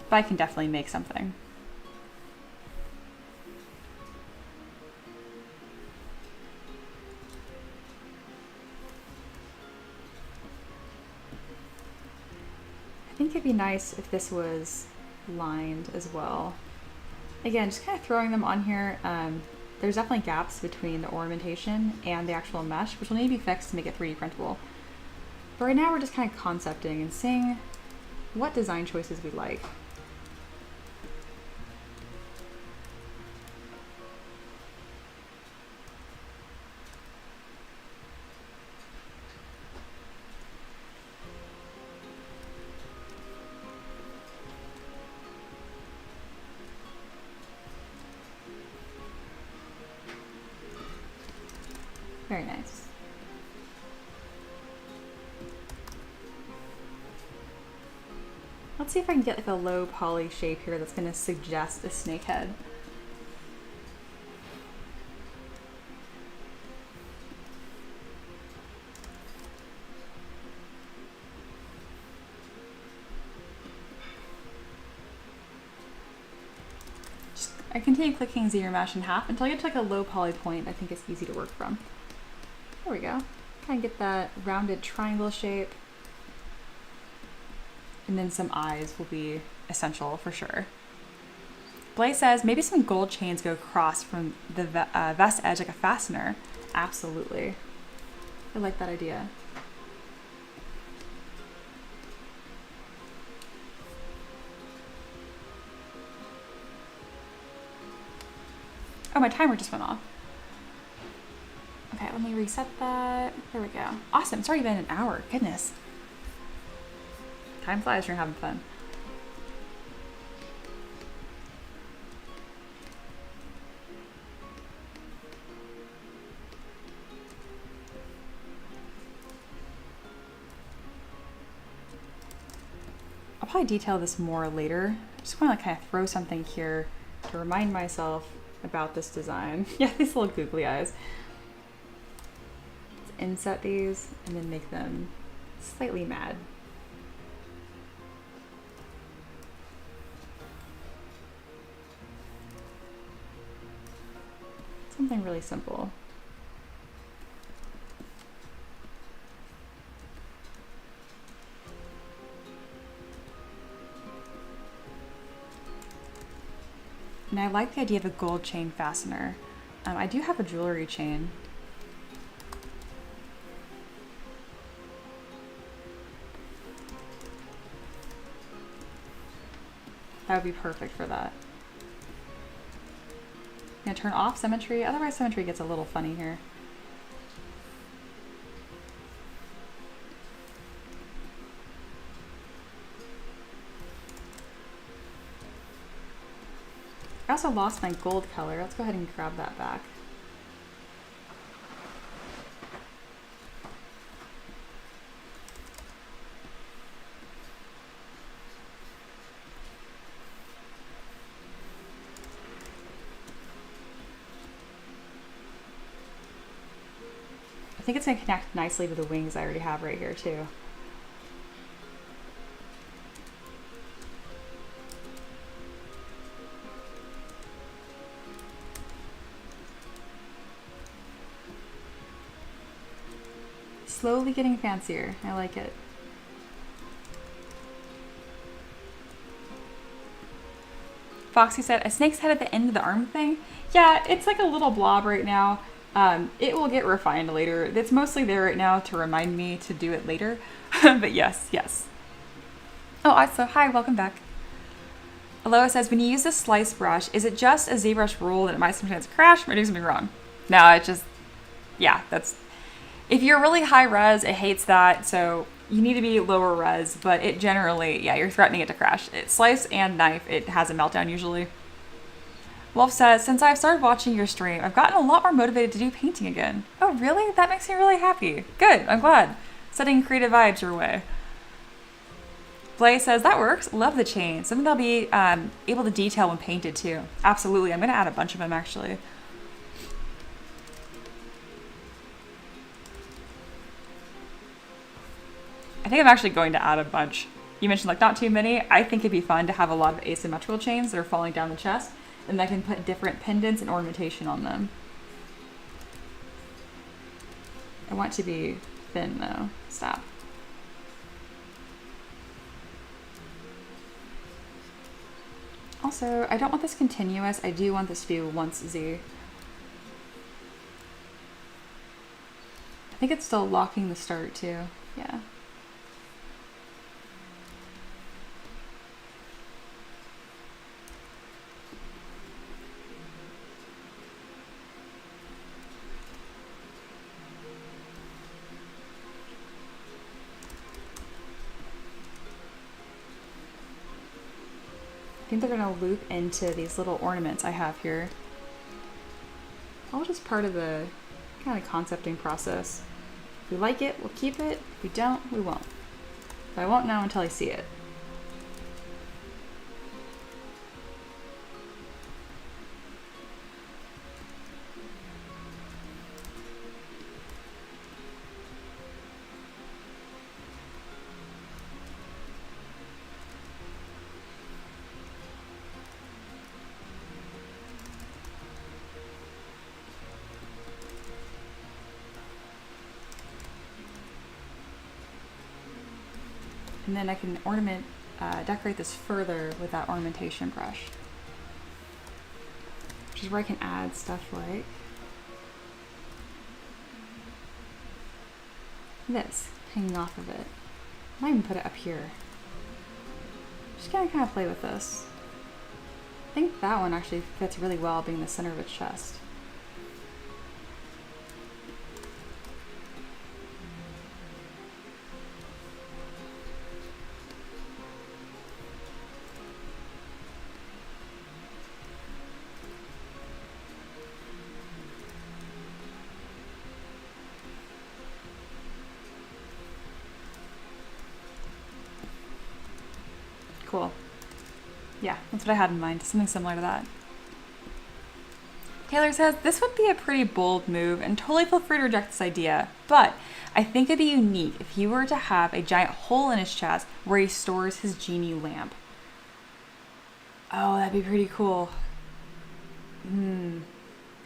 Speaker 1: but I can definitely make something. I think it'd be nice if this was lined as well. Again, just kind of throwing them on here. There's definitely gaps between the ornamentation and the actual mesh, which will need to be fixed to make it 3D printable. But right now we're just kind of concepting and seeing what design choices we like. Very nice. Let's see if I can get like a low poly shape here that's going to suggest a snake head. I continue clicking zero mesh in half until I get to like a low poly point I think it's easy to work from. There we go. Kind of get that rounded triangle shape. And then some eyes will be essential for sure. Blaze says, maybe some gold chains go across from the vest edge like a fastener. Absolutely. I like that idea. Oh, my timer just went off. Okay, let me reset that. There we go. Awesome, it's already been an hour, goodness. Time flies when you're having fun. I'll probably detail this more later. I just want to kind of throw something here to remind myself about this design. Yeah, these little googly eyes. Let's inset these and then make them slightly mad. Something really simple. And I like the idea of a gold chain fastener. I do have a jewelry chain. That would be perfect for that. I'm gonna turn off symmetry, otherwise symmetry gets a little funny here. I also lost my gold color. Let's go ahead and grab that back. I think it's going to connect nicely to the wings I already have right here too. Slowly getting fancier. I like it. Foxy said, a snake's head at the end of the arm thing? Yeah, it's like a little blob right now. It will get refined later. It's mostly there right now to remind me to do it later. But yes, yes. Oh, also, hi, welcome back. Aloha says, when you use the slice brush, is it just a ZBrush rule that it might sometimes crash or do something wrong? No, it just, yeah, that's, if you're really high res, it hates that. So You need to be lower res, but it generally, yeah, you're threatening it to crash. It slice and knife, it has a meltdown usually. Wolf says, since I've started watching your stream, I've gotten a lot more motivated to do painting again. Oh, really? That makes me really happy. Good, I'm glad. Setting creative vibes your way. Blaze says, that works. Love the chain. Something that'll be able to detail when painted too. Absolutely. I'm going to add a bunch of them actually. I think I'm actually going to add a bunch. You mentioned like not too many. I think it'd be fun to have a lot of asymmetrical chains that are falling down the chest, and I can put different pendants and ornamentation on them. I want to be thin though. Stop. Also, I don't want this continuous. I do want this to be once Z. I think it's still locking the start too. Yeah. I think they're going to loop into these little ornaments I have here. All just part of the kind of concepting process. If we like it, we'll keep it. If we don't, we won't. But I won't know until I see it. And then I can decorate this further with that ornamentation brush. Which is where I can add stuff like this hanging off of it. I might even put it up here. Just gonna kind of play with this. I think that one actually fits really well being the center of its chest. Cool. Yeah, that's what I had in mind. Something similar to that. Taylor says, this would be a pretty bold move and totally feel free to reject this idea, but I think it'd be unique if he were to have a giant hole in his chest where he stores his genie lamp. Oh, that'd be pretty cool. And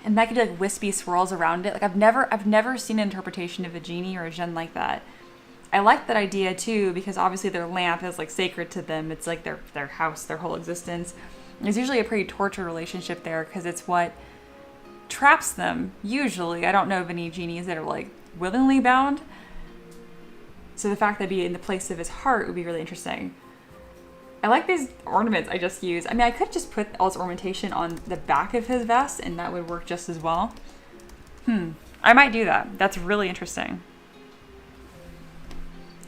Speaker 1: that could be like wispy swirls around it. Like I've never seen an interpretation of a genie or a djinn like that. I like that idea too, because obviously their lamp is like sacred to them. It's like their house, their whole existence. There's usually a pretty tortured relationship there because it's what traps them, usually. I don't know of any genies that are like willingly bound. So the fact that it'd be in the place of his heart would be really interesting. I like these ornaments I just used. I mean, I could just put all this ornamentation on the back of his vest and that would work just as well. I might do that. That's really interesting.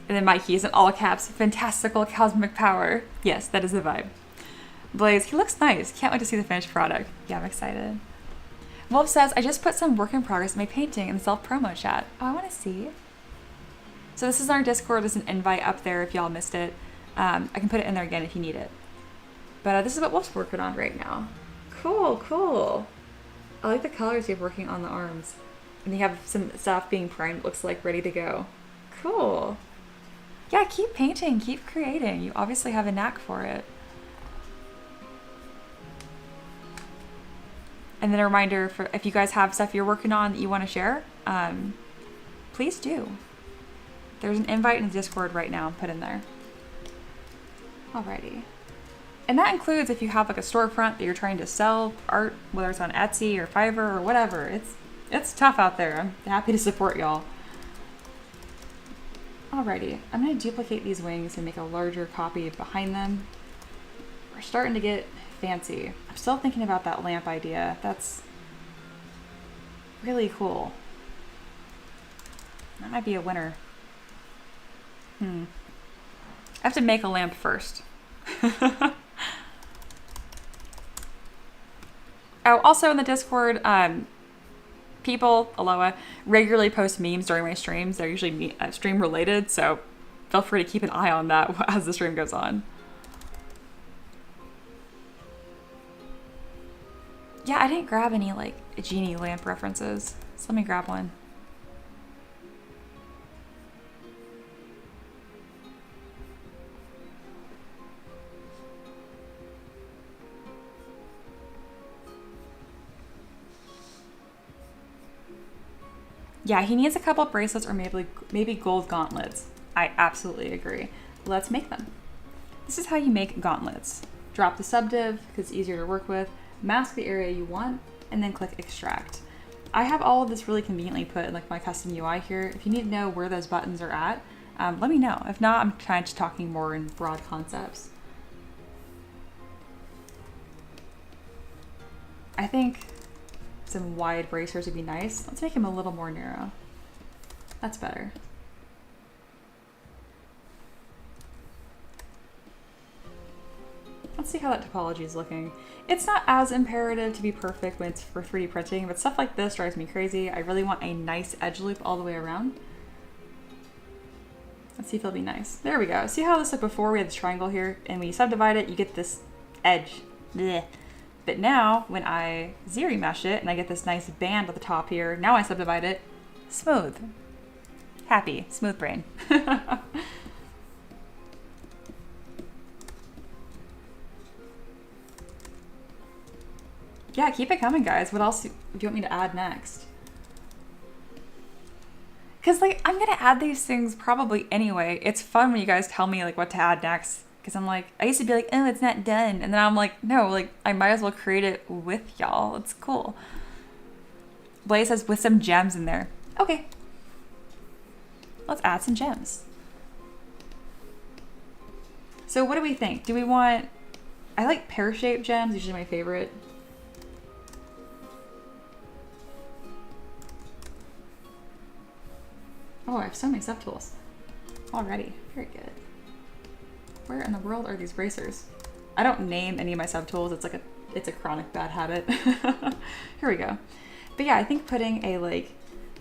Speaker 1: And then Mikey is in all caps, fantastical cosmic power. Yes, that is the vibe. Blaze, he looks nice. Can't wait to see the finished product. Yeah, I'm excited. Wolf says, I just put some work in progress in my painting in the self-promo chat. Oh, I want to see. So this is our Discord. There's an invite up there if y'all missed it. I can put it in there again if you need it. But this is what Wolf's working on right now. Cool, cool. I like the colors you have working on the arms. And you have some stuff being primed, looks like ready to go. Cool. Yeah, keep painting, keep creating. You obviously have a knack for it. And then a reminder for if you guys have stuff you're working on that you want to share, please do. There's an invite in the Discord right now, put in there. Alrighty. And that includes if you have like a storefront that you're trying to sell art, whether it's on Etsy or Fiverr or whatever. It's tough out there. I'm happy to support y'all. Alrighty, I'm going to duplicate these wings and make a larger copy behind them. We're starting to get fancy. I'm still thinking about that lamp idea. That's really cool. That might be a winner. I have to make a lamp first. Oh, also in the Discord, people, Aloha, regularly post memes during my streams. They're usually stream related, so feel free to keep an eye on that as the stream goes on. Yeah, I didn't grab any like Genie lamp references, so let me grab one. Yeah, he needs a couple bracelets or maybe gold gauntlets. I absolutely agree. Let's make them. This is how you make gauntlets. Drop the subdiv because it's easier to work with, mask the area you want, and then click extract. I have all of this really conveniently put in like my custom UI here. If you need to know where those buttons are at, let me know. If not, I'm kind of just talking more in broad concepts. I think some wide bracers would be nice. Let's make him a little more narrow. That's better. Let's see how that topology is looking. It's not as imperative to be perfect when it's for 3D printing, but stuff like this drives me crazy. I really want a nice edge loop all the way around. Let's see if it'll be nice. There we go. See how this looked before? We had this triangle here, and when you subdivide it, you get this edge. Blech. But now, when I zero mesh it, and I get this nice band at the top here, now I subdivide it, smooth. Happy, smooth brain. Yeah, keep it coming, guys. What else do you want me to add next? Because, like, I'm going to add these things probably anyway. It's fun when you guys tell me, like, what to add next. Because I'm like, I used to be like, oh, it's not done. And then I'm like, no, like, I might as well create it with y'all. It's cool. Blaze says, with some gems in there. Okay. Let's add some gems. So what do we think? Do we want... I like pear-shaped gems, usually my favorite. Oh, I have so many subtools already. Very good. Where in the world are these bracers? I don't name any of my subtools. It's a chronic bad habit. Here we go. But yeah, I think putting a like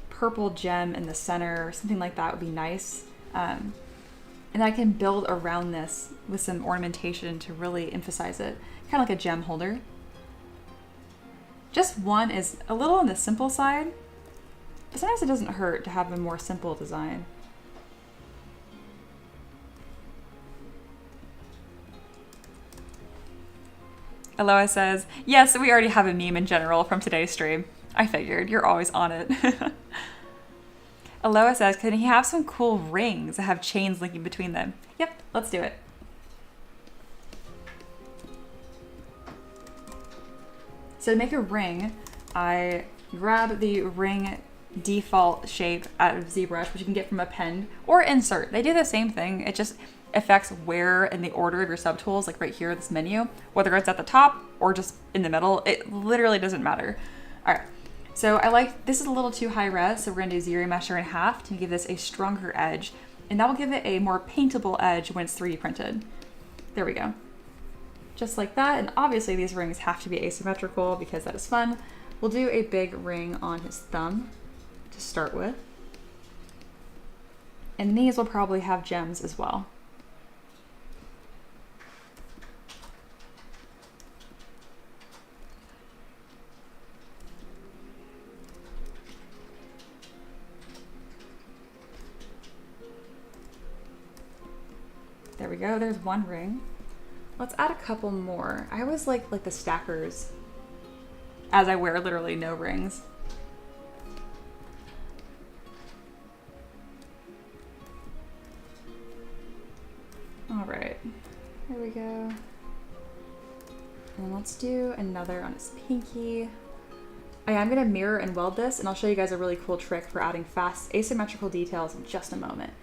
Speaker 1: purple gem in the center or something like that would be nice. And I can build around this with some ornamentation to really emphasize it. Kind of like a gem holder. Just one is a little on the simple side, but sometimes it doesn't hurt to have a more simple design. Aloha says, yes, we already have a meme in general from today's stream. I figured, you're always on it. Aloha says, can he have some cool rings that have chains linking between them? Yep, let's do it. So to make a ring, I grab the ring default shape out of ZBrush, which you can get from Append or Insert. They do the same thing. It just affects where in the order of your subtools, like right here, this menu, whether it's at the top or just in the middle. It literally doesn't matter. All right. So this is a little too high res, so we're gonna do zero mesh in half to give this a stronger edge, and that will give it a more paintable edge when it's 3D printed. There we go. Just like that, and obviously these rings have to be asymmetrical because that is fun. We'll do a big ring on his thumb to start with. And these will probably have gems as well. There we go, there's one ring. Let's add a couple more. I always like the stackers, as I wear literally no rings. All right, here we go. And let's do another on his pinky. I'm gonna mirror and weld this, and I'll show you guys a really cool trick for adding fast asymmetrical details in just a moment.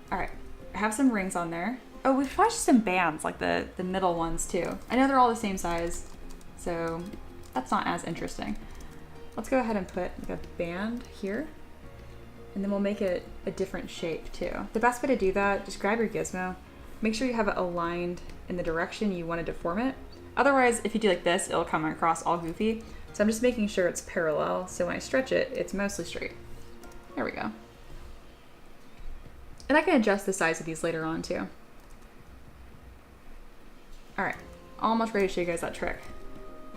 Speaker 1: All right. I have some rings on there. Oh, we've flashed some bands, like the middle ones too. I know they're all the same size, so that's not as interesting. Let's go ahead and put like a band here. And then we'll make it a different shape too. The best way to do that, just grab your gizmo, make sure you have it aligned in the direction you want to deform it. Otherwise, if you do like this, it'll come across all goofy. So I'm just making sure it's parallel, so when I stretch it, it's mostly straight. There we go. And I can adjust the size of these later on too. All right, almost ready to show you guys that trick.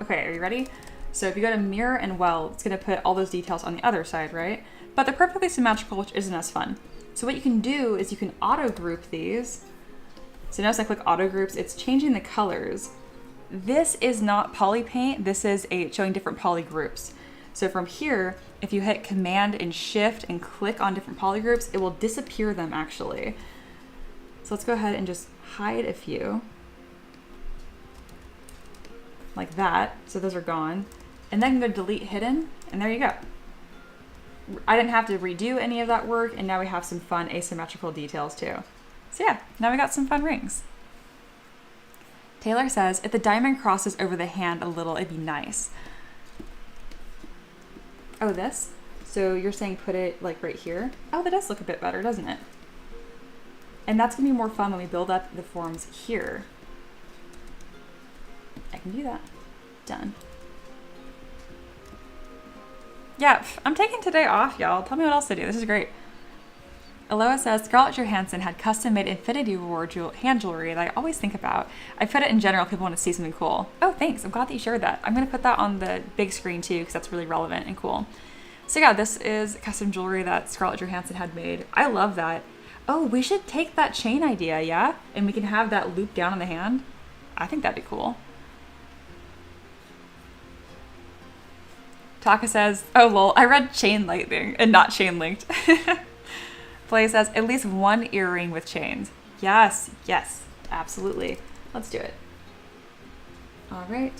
Speaker 1: Okay, are you ready? So if you go to mirror and weld, it's gonna put all those details on the other side, right? But they're perfectly symmetrical, which isn't as fun. So what you can do is you can auto group these. So notice I click auto groups, it's changing the colors. This is not poly paint, this is showing different poly groups. So from here, if you hit Command and Shift and click on different poly groups, it will disappear them actually. So let's go ahead and just hide a few. Like that, so those are gone. And then go delete hidden, and there you go. I didn't have to redo any of that work, and now we have some fun asymmetrical details too. So yeah, now we got some fun rings. Taylor says, if the diamond crosses over the hand a little, it'd be nice. Oh, this? So you're saying put it like right here? Oh, that does look a bit better, doesn't it? And that's gonna be more fun when we build up the forms here. I can do that. Done. Yeah, I'm taking today off, y'all. Tell me what else to do. This is great. Aloha says, Scarlett Johansson had custom-made Infinity War hand jewelry that I always think about. I put it in general if people want to see something cool. Oh, thanks. I'm glad that you shared that. I'm going to put that on the big screen too because that's really relevant and cool. So yeah, this is custom jewelry that Scarlett Johansson had made. I love that. Oh, we should take that chain idea, yeah? And we can have that loop down on the hand. I think that'd be cool. Taka says, oh lol, I read chain lightning and not chain linked. Play says, at least one earring with chains. Yes, yes, absolutely. Let's do it. All right.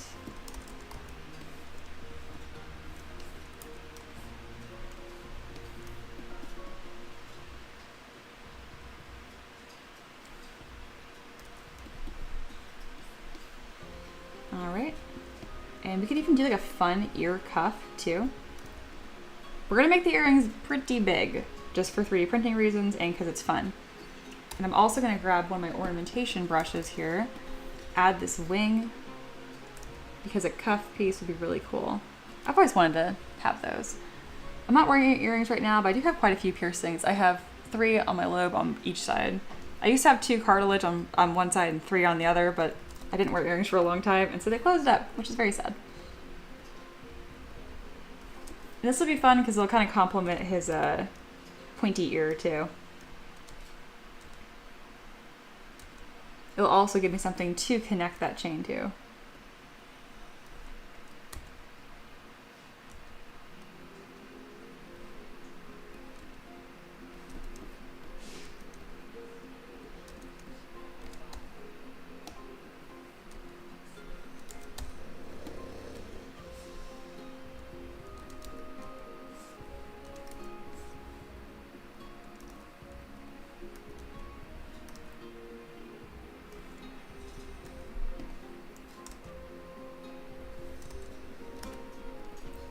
Speaker 1: All right. And we could even do like a fun ear cuff too. We're gonna make the earrings pretty big just for 3D printing reasons and because it's fun. And I'm also gonna grab one of my ornamentation brushes here, add this wing because a cuff piece would be really cool. I've always wanted to have those. I'm not wearing earrings right now, but I do have quite a few piercings. I have 3 on my lobe on each side. I used to have 2 cartilage on one side and 3 on the other, but I didn't wear earrings for a long time, and so they closed up, which is very sad. And this will be fun because it'll kind of complement his pointy ear too. It'll also give me something to connect that chain to.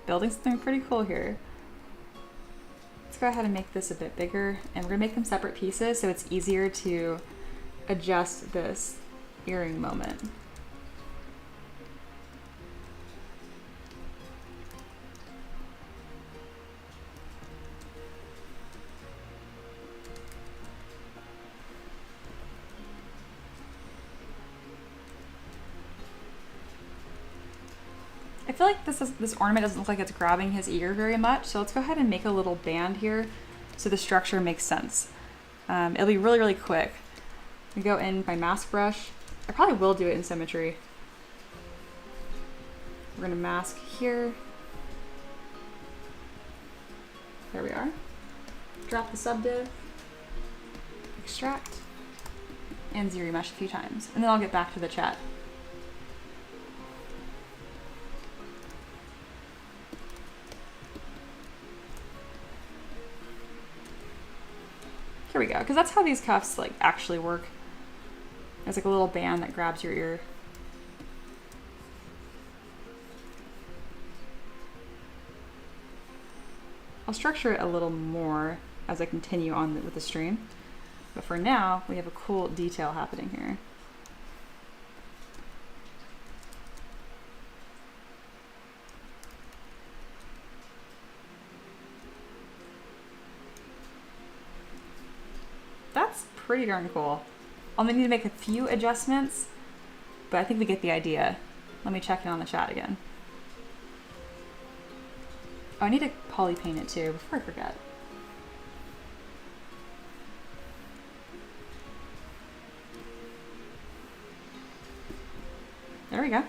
Speaker 1: Building something pretty cool here. Let's go ahead and make this a bit bigger, and we're gonna make them separate pieces so it's easier to adjust this earring moment. I feel like this ornament doesn't look like it's grabbing his ear very much, so let's go ahead and make a little band here so the structure makes sense. It'll be really, really quick. We go in my mask brush. I probably will do it in symmetry. We're gonna mask here. There we are. Drop the subdiv, extract, and zero mesh a few times, and then I'll get back to the chat. Here we go, because that's how these cuffs like actually work. There's like a little band that grabs your ear. I'll structure it a little more as I continue on with the stream. But for now, we have a cool detail happening here. That's pretty darn cool. I'll need to make a few adjustments, but I think we get the idea. Let me check in on the chat again. Oh, I need to poly paint it too before I forget. There we go.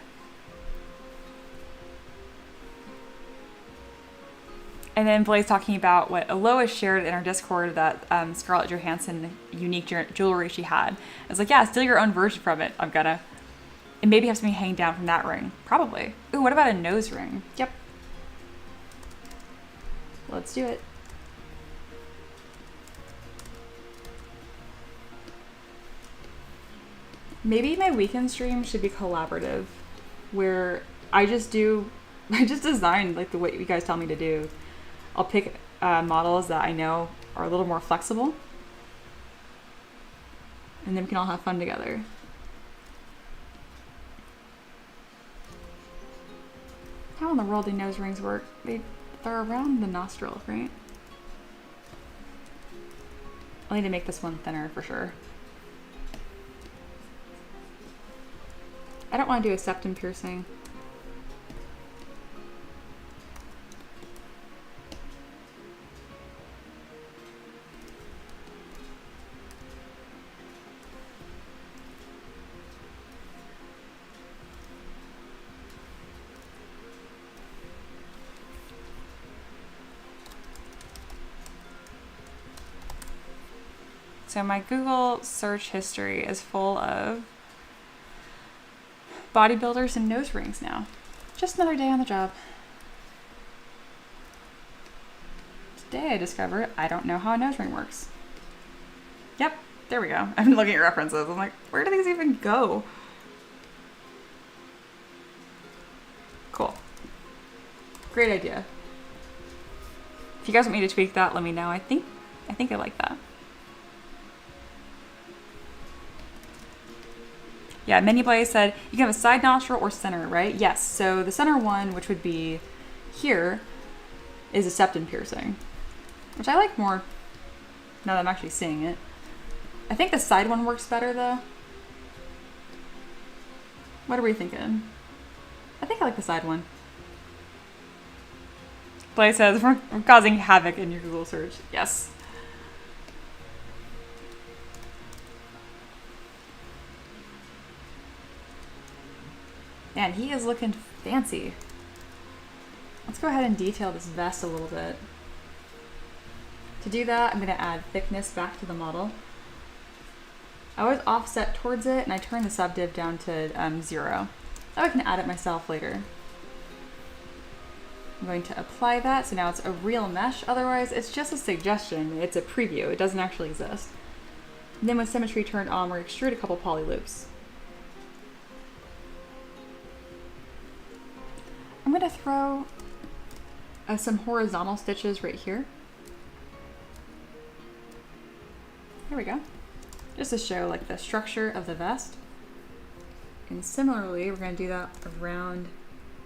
Speaker 1: And then Blaze talking about what Alois shared in our Discord, that Scarlett Johansson unique jewelry she had. I was like, yeah, steal your own version from it. I'm gonna. And maybe have something hanging down from that ring. Probably. Ooh, what about a nose ring? Yep. Let's do it. Maybe my weekend stream should be collaborative, where I just design like the way you guys tell me to do. I'll pick models that I know are a little more flexible, and then we can all have fun together. How in the world do nose rings work? They're around the nostril, right? I need to make this one thinner for sure. I don't want to do a septum piercing. So my Google search history is full of bodybuilders and nose rings now. Just another day on the job. Today I discovered I don't know how a nose ring works. Yep, there we go. I'm looking at references. I'm like, where do these even go? Cool. Great idea. If you guys want me to tweak that, let me know. I think I like that. Yeah, Mini Blaze said you can have a side nostril or center, right? Yes. So the center one, which would be here, is a septum piercing, which I like more now that I'm actually seeing it. I think the side one works better though. What are we thinking? I think I like the side one. Blaze says we're causing havoc in your Google search. Yes. Man, he is looking fancy. Let's go ahead and detail this vest a little bit. To do that, I'm going to add thickness back to the model. I always offset towards it, and I turn the subdiv down to 0. That way I can add it myself later. I'm going to apply that, so now it's a real mesh. Otherwise, it's just a suggestion. It's a preview. It doesn't actually exist. And then with symmetry turned on, we're extrude a couple poly loops. I'm going to throw some horizontal stitches right here. There we go. Just to show like the structure of the vest. And similarly, we're going to do that around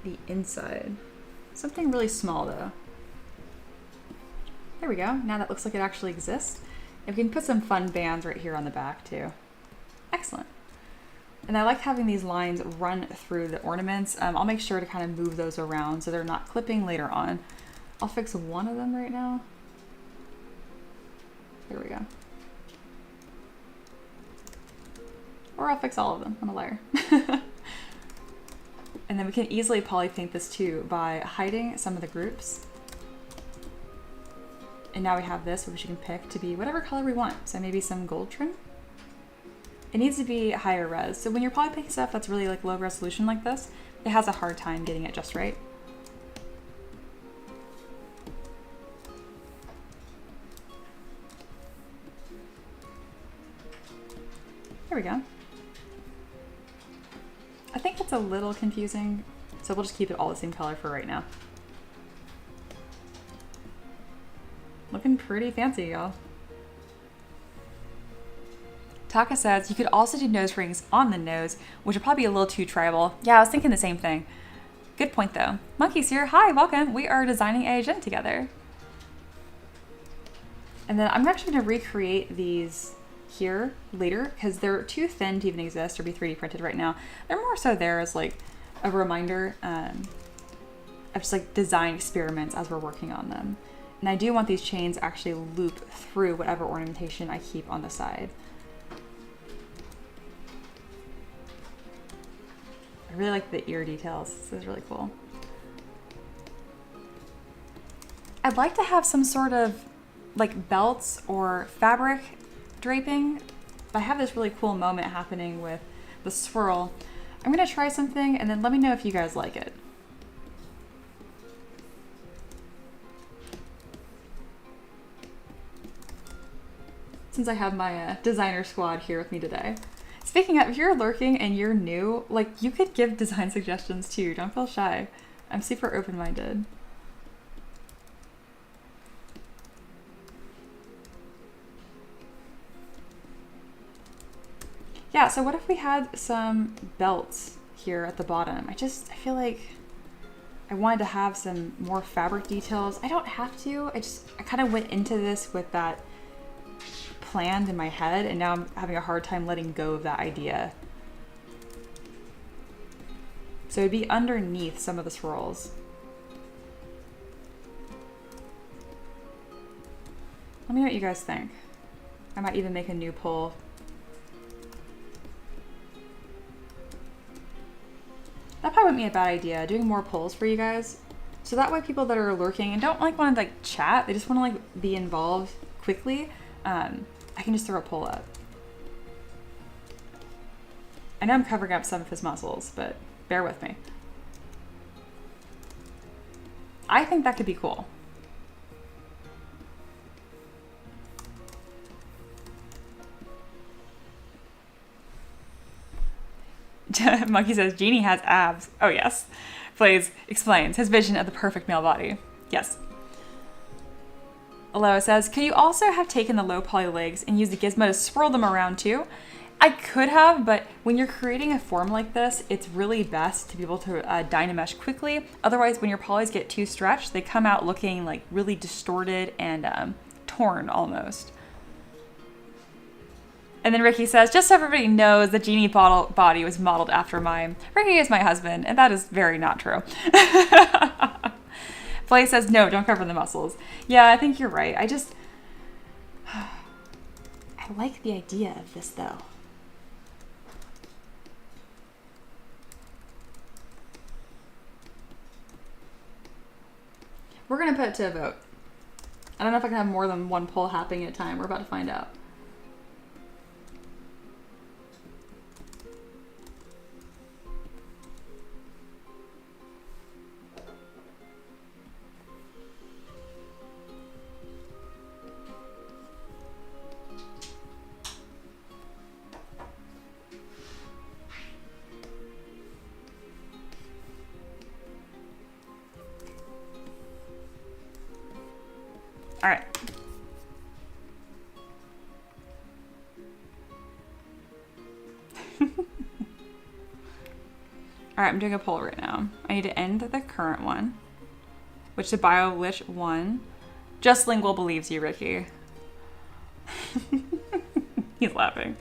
Speaker 1: the inside. Something really small though. There we go. Now that looks like it actually exists. And we can put some fun bands right here on the back too. Excellent. And I like having these lines run through the ornaments. I'll make sure to kind of move those around so they're not clipping later on. I'll fix one of them right now. There we go. Or I'll fix all of them on a layer. And then we can easily poly paint this too by hiding some of the groups. And now we have this, which you can pick to be whatever color we want. So maybe some gold trim. It needs to be higher res. So when you're poly painting stuff that's really like low resolution like this, it has a hard time getting it just right. There we go. I think it's a little confusing, so we'll just keep it all the same color for right now. Looking pretty fancy, y'all. Taka says you could also do nose rings on the nose, which would probably be a little too tribal. Yeah, I was thinking the same thing. Good point though. Monkey's here. Hi, welcome. We are designing a agenda together. And then I'm actually going to recreate these here later because they're too thin to even exist or be 3D printed right now. They're more so there as like a reminder of just like design experiments as we're working on them. And I do want these chains actually loop through whatever ornamentation I keep on the side. I really like the ear details. This is really cool. I'd like to have some sort of like belts or fabric draping. I have this really cool moment happening with the swirl. I'm gonna try something and then let me know if you guys like it. Since I have my designer squad here with me today. Speaking of, if you're lurking and you're new, like you could give design suggestions too. Don't feel shy. I'm super open-minded. Yeah, so what if we had some belts here at the bottom? I feel like I wanted to have some more fabric details. I don't have to. I kind of went into this with that planned in my head, and now I'm having a hard time letting go of that idea. So it'd be underneath some of the swirls. Let me know what you guys think. I might even make a new poll. That probably wouldn't be a bad idea, doing more polls for you guys. So that way people that are lurking and don't like want to like chat, they just want to like be involved quickly, I can just throw a poll up. I know I'm covering up some of his muscles, but bear with me. I think that could be cool. Monkey says, Genie has abs. Oh, yes. Blaze explains his vision of the perfect male body. Yes. Aloha says, could you also have taken the low poly legs and used the gizmo to swirl them around too? I could have, but when you're creating a form like this, it's really best to be able to dynamesh quickly. Otherwise, when your polys get too stretched, they come out looking like really distorted and torn almost. And then Ricky says, just so everybody knows, the Genie body was modeled after mine. Ricky is my husband, and that is very not true. Blaze says, no, don't cover the muscles. Yeah, I think you're right. I like the idea of this, though. We're going to put it to a vote. I don't know if I can have more than one poll happening at a time. We're about to find out. All right. All right, I'm doing a poll right now. I need to end the current one, which the BioLich one. Just Lingual believes you, Ricky. He's laughing.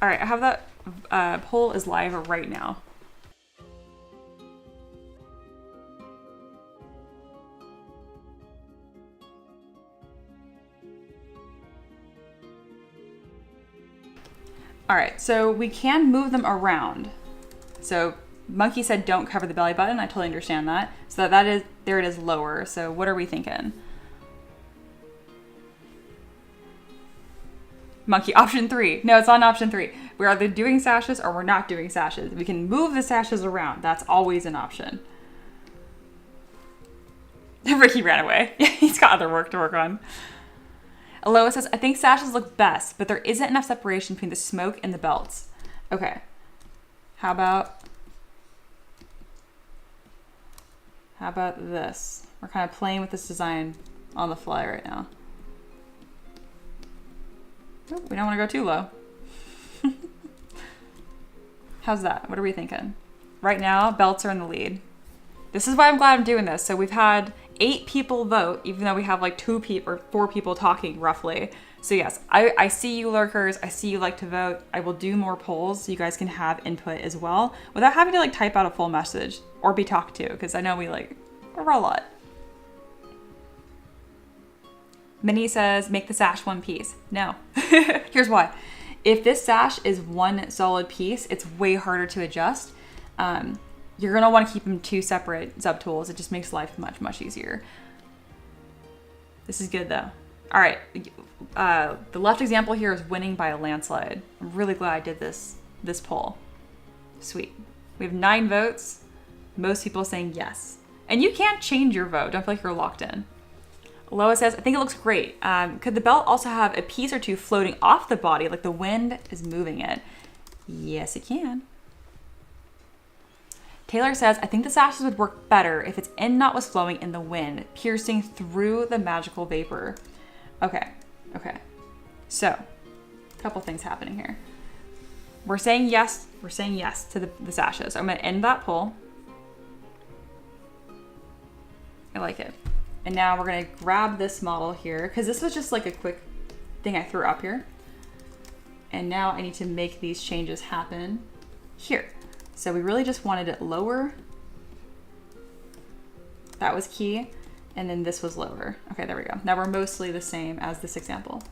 Speaker 1: All right, I have that poll is live right now. All right, so we can move them around. So Monkey said don't cover the belly button. I totally understand that. So that is, there it is lower. So what are we thinking? Monkey, option 3. No, it's on option 3. We're either doing sashes or we're not doing sashes. We can move the sashes around. That's always an option. Ricky ran away. He's got other work to work on. Aloha says, I think sashes look best, but there isn't enough separation between the smoke and the belts. Okay. How about this? We're kind of playing with this design on the fly right now. Oh, we don't want to go too low. How's that? What are we thinking? Right now, belts are in the lead. This is why I'm glad I'm doing this. So we've had 8 people vote, even though we have like 2 people or 4 people talking roughly. So yes, I see you lurkers. I see you like to vote. I will do more polls so you guys can have input as well without having to like type out a full message or be talked to, because I know we're a lot. Minnie says, make the sash one piece. No. Here's why. If this sash is one solid piece, it's way harder to adjust. You're going to want to keep them 2 separate subtools. It just makes life much, much easier. This is good though. All right. The left example here is winning by a landslide. I'm really glad I did this poll. Sweet. We have 9 votes. Most people saying yes. And you can't change your vote. Don't feel like you're locked in. Loa says, I think it looks great. Could the belt also have a piece or 2 floating off the body, like the wind is moving it? Yes, it can. Taylor says, I think the sashes would work better if its end knot was flowing in the wind, piercing through the magical vapor. Okay. So, a couple things happening here. We're saying yes to the sashes. So I'm going to end that poll. I like it. And now we're going to grab this model here, because this was just like a quick thing I threw up here. And now I need to make these changes happen here. So we really just wanted it lower. That was key. And then this was lower. Okay, there we go. Now we're mostly the same as this example.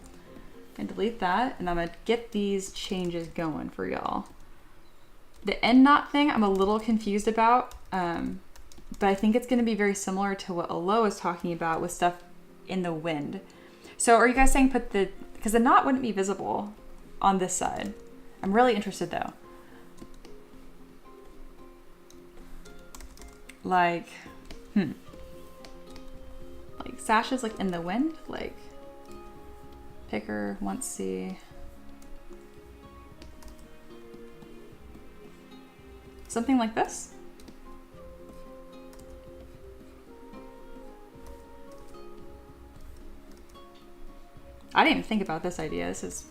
Speaker 1: And delete that. And I'm going to get these changes going for y'all. The end knot thing I'm a little confused about. But I think it's going to be very similar to what Alo is talking about with stuff in the wind. So are you guys saying because the knot wouldn't be visible on this side. I'm really interested though. Like sashes like in the wind, like picker, once see. Something like this. I didn't even think about this idea. This is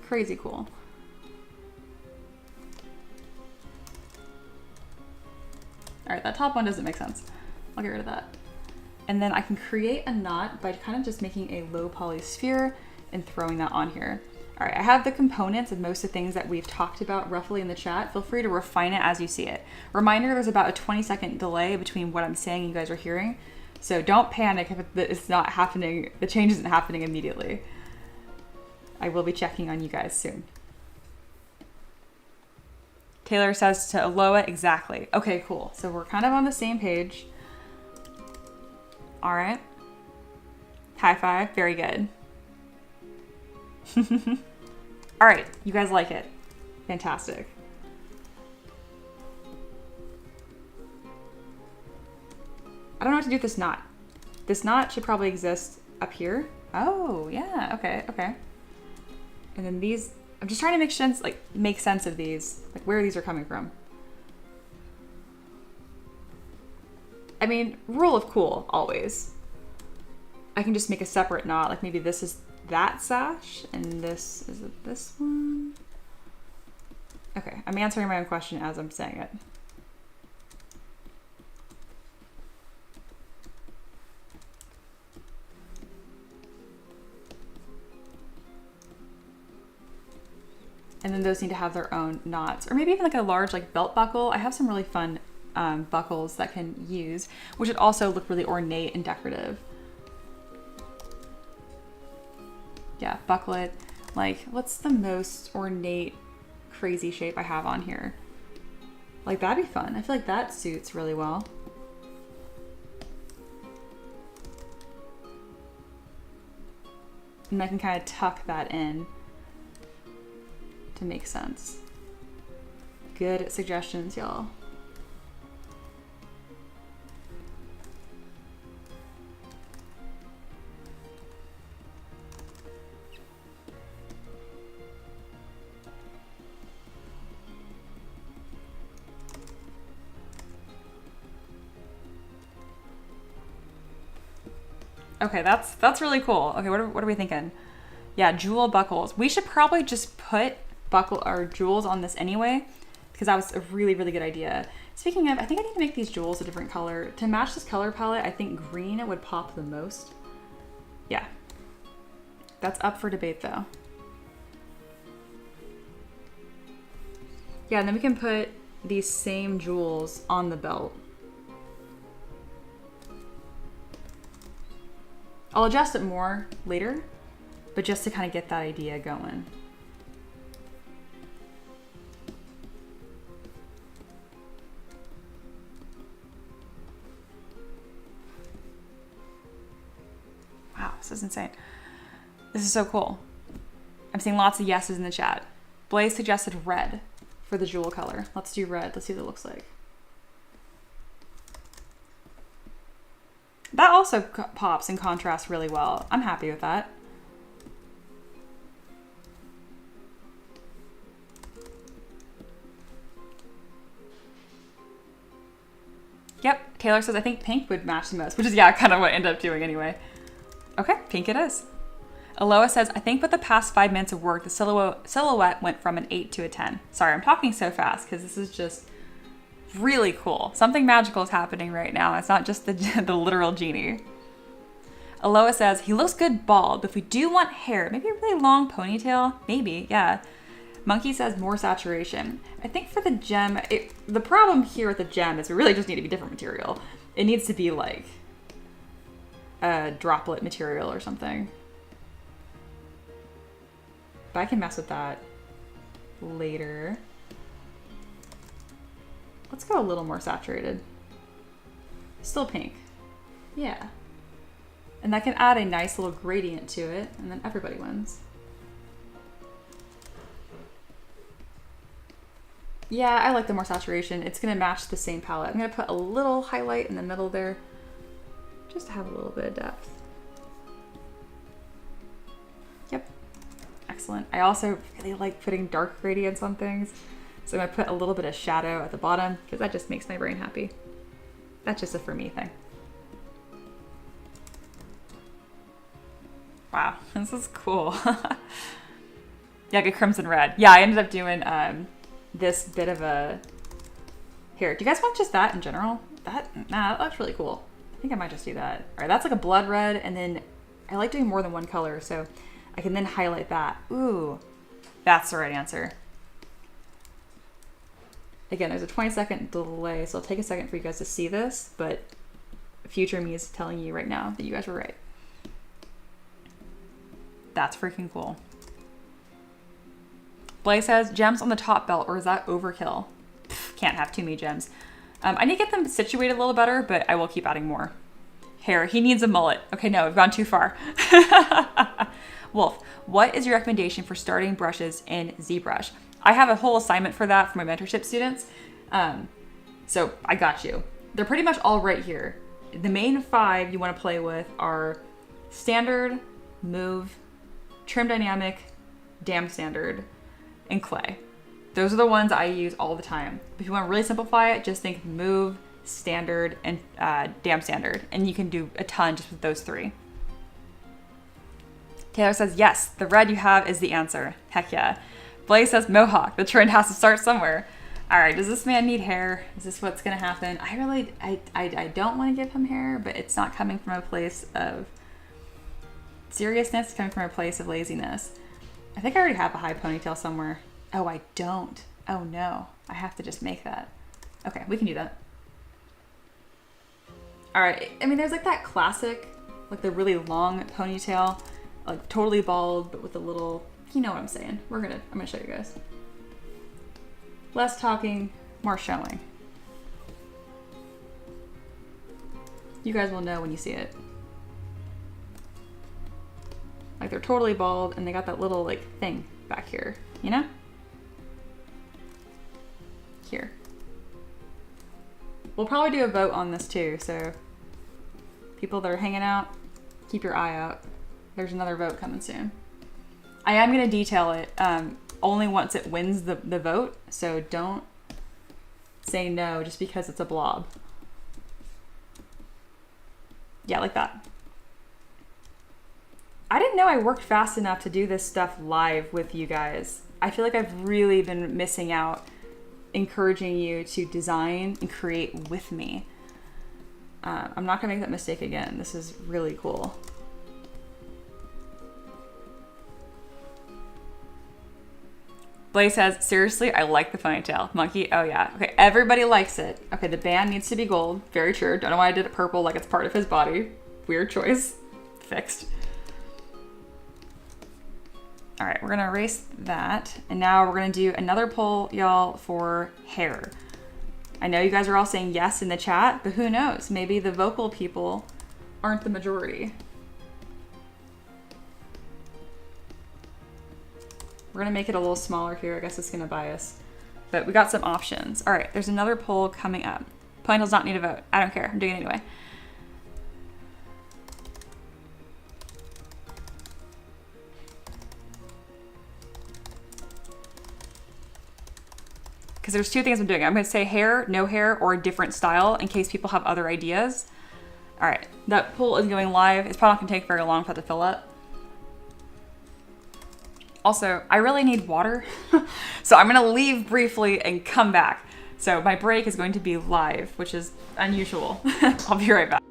Speaker 1: crazy cool. All right, that top one doesn't make sense. I'll get rid of that. And then I can create a knot by kind of just making a low poly sphere and throwing that on here. All right, I have the components of most of the things that we've talked about roughly in the chat. Feel free to refine it as you see it. Reminder, there's about a 20-second delay between what I'm saying and you guys are hearing. So don't panic if it's not happening, the change isn't happening immediately. I will be checking on you guys soon. Taylor says to Aloha, exactly. Okay, cool. So we're kind of on the same page. All right. High five, very good. All right, you guys like it. Fantastic. I don't know what to do with this knot. This knot should probably exist up here. Oh, yeah, okay. And then these, I'm just trying to make sense of these, like where these are coming from. I mean, rule of cool, always. I can just make a separate knot, like maybe this is that sash, and this, is it this one? Okay, I'm answering my own question as I'm saying it. And then those need to have their own knots, or maybe even like a large like belt buckle. I have some really fun buckles that can use, which would also look really ornate and decorative. Yeah, bucklet. Like, what's the most ornate, crazy shape I have on here? Like, that'd be fun. I feel like that suits really well. And I can kind of tuck that in to make sense. Good suggestions, y'all. Okay, that's really cool. Okay, what are we thinking? Yeah, jewel buckles. We should probably just put buckle or jewels on this anyway, because that was a really, really good idea. Speaking of, I think I need to make these jewels a different color. To match this color palette, I think green would pop the most. Yeah. That's up for debate though. Yeah, and then we can put these same jewels on the belt. I'll adjust it more later, but just to kind of get that idea going. Wow, this is insane. This is so cool. I'm seeing lots of yeses in the chat. Blaze suggested red for the jewel color. Let's do red. Let's see what it looks like. That also pops and contrasts really well. I'm happy with that. Yep, Taylor says, I think pink would match the most, which is, yeah, kind of what I ended up doing anyway. Okay, pink it is. Aloha says, I think with the past 5 minutes of work, the silhouette went from an 8 to a 10. Sorry, I'm talking so fast because this is just really cool. Something magical is happening right now. It's not just the literal genie. Aloha says, he looks good bald, but if we do want hair, maybe a really long ponytail, maybe, yeah. Monkey says more saturation. I think for the gem, the problem here with the gem is we really just need to be different material. It needs to be like a droplet material or something. But I can mess with that later. Let's go a little more saturated. Still pink. Yeah. And that can add a nice little gradient to it, and then everybody wins. Yeah, I like the more saturation. It's gonna match the same palette. I'm gonna put a little highlight in the middle there, just to have a little bit of depth. Yep, excellent. I also really like putting dark gradients on things. So I'm gonna put a little bit of shadow at the bottom because that just makes my brain happy. That's just a for me thing. Wow, this is cool. Yeah, good crimson red. Yeah, I ended up doing this bit of a... Here, do you guys want just that in general? That looks really cool. I think I might just do that. All right, that's like a blood red, and then I like doing more than one color, so I can then highlight that. Ooh, that's the right answer. Again, there's a 20-second delay, so it'll take a second for you guys to see this, but future me is telling you right now that you guys were right. That's freaking cool. Blaze says, gems on the top belt, or is that overkill? Pff, can't have too many gems. I need to get them situated a little better, but I will keep adding more. Hair, he needs a mullet. Okay, no, we've gone too far. Wolf, what is your recommendation for starting brushes in ZBrush? I have a whole assignment for that for my mentorship students. So I got you. They're pretty much all right here. The main 5 you want to play with are standard, move, trim dynamic, dam standard, and clay. Those are the ones I use all the time. If you want to really simplify it, just think move, standard, and dam standard. And you can do a ton just with those 3. Taylor says, yes, the red you have is the answer. Heck yeah. Blaze says, mohawk. The trend has to start somewhere. All right, does this man need hair? Is this what's gonna happen? I don't want to give him hair, but it's not coming from a place of seriousness. It's coming from a place of laziness. I think I already have a high ponytail somewhere. Oh, I don't. Oh no, I have to just make that. Okay, we can do that. All right, I mean, there's like that classic, like the really long ponytail, like totally bald, but with a little, you know what I'm saying. I'm gonna show you guys. Less talking, more showing. You guys will know when you see it. Like they're totally bald and they got that little like thing back here, you know? Here. We'll probably do a vote on this too, so people that are hanging out, keep your eye out. There's another vote coming soon. I am gonna detail it only once it wins the vote, so don't say no just because it's a blob. Yeah, like that. didn't know I worked fast enough to do this stuff live with you guys. I feel like I've really been missing out encouraging you to design and create with me. I'm not gonna make that mistake again. This is really cool. Blaze says, seriously, I like the ponytail. Monkey, oh yeah. Okay, everybody likes it. Okay, the band needs to be gold. Very true. Don't know why I did it purple like it's part of his body. Weird choice. Fixed. All right, we're gonna erase that. And now we're gonna do another poll, y'all, for hair. I know you guys are all saying yes in the chat, but who knows? Maybe the vocal people aren't the majority. We're gonna make it a little smaller here. I guess it's gonna bias, but we got some options. All right, there's another poll coming up. Pony does not need a vote. I don't care, I'm doing it anyway. Because there's two things I'm doing. I'm gonna say hair, no hair, or a different style in case people have other ideas. All right, that poll is going live. It's probably not gonna take very long for it to fill up. Also, I really need water, so I'm gonna leave briefly and come back. So my break is going to be live, which is unusual. I'll be right back.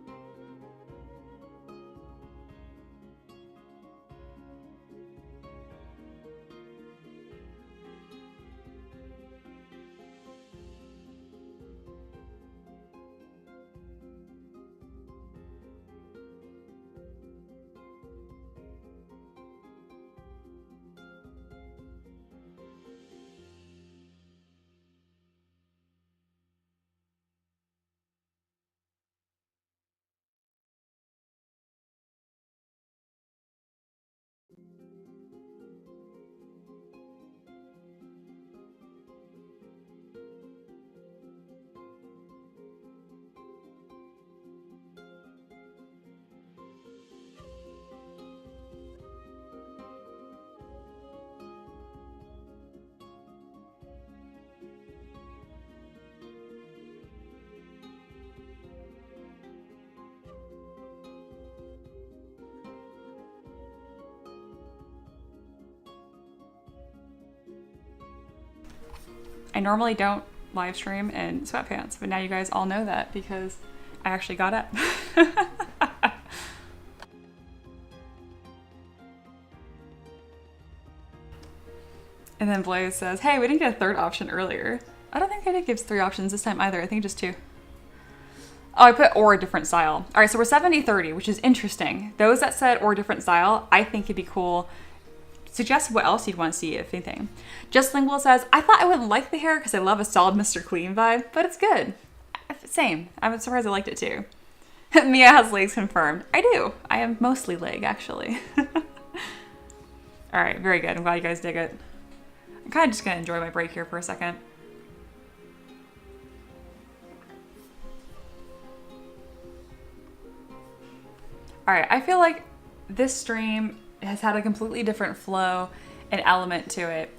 Speaker 1: I normally don't live stream in sweatpants, but now you guys all know that because I actually got up. And then Blaze says, hey, we didn't get a third option earlier. I don't think I did give 3 options this time either. I think just 2. Oh, I put or a different style. All right, so we're 70-30, which is interesting. Those that said or a different style, I think it'd be cool. Suggest what else you'd want to see, if anything. Just Lingual says, I thought I wouldn't like the hair because I love a solid Mr. Clean vibe, but it's good. Same. I'm surprised I liked it too. Mia has legs confirmed. I do. I am mostly leg, actually. All right, very good. I'm glad you guys dig it. I'm kind of just going to enjoy my break here for a second. All right, I feel like this stream has had a completely different flow and element to it.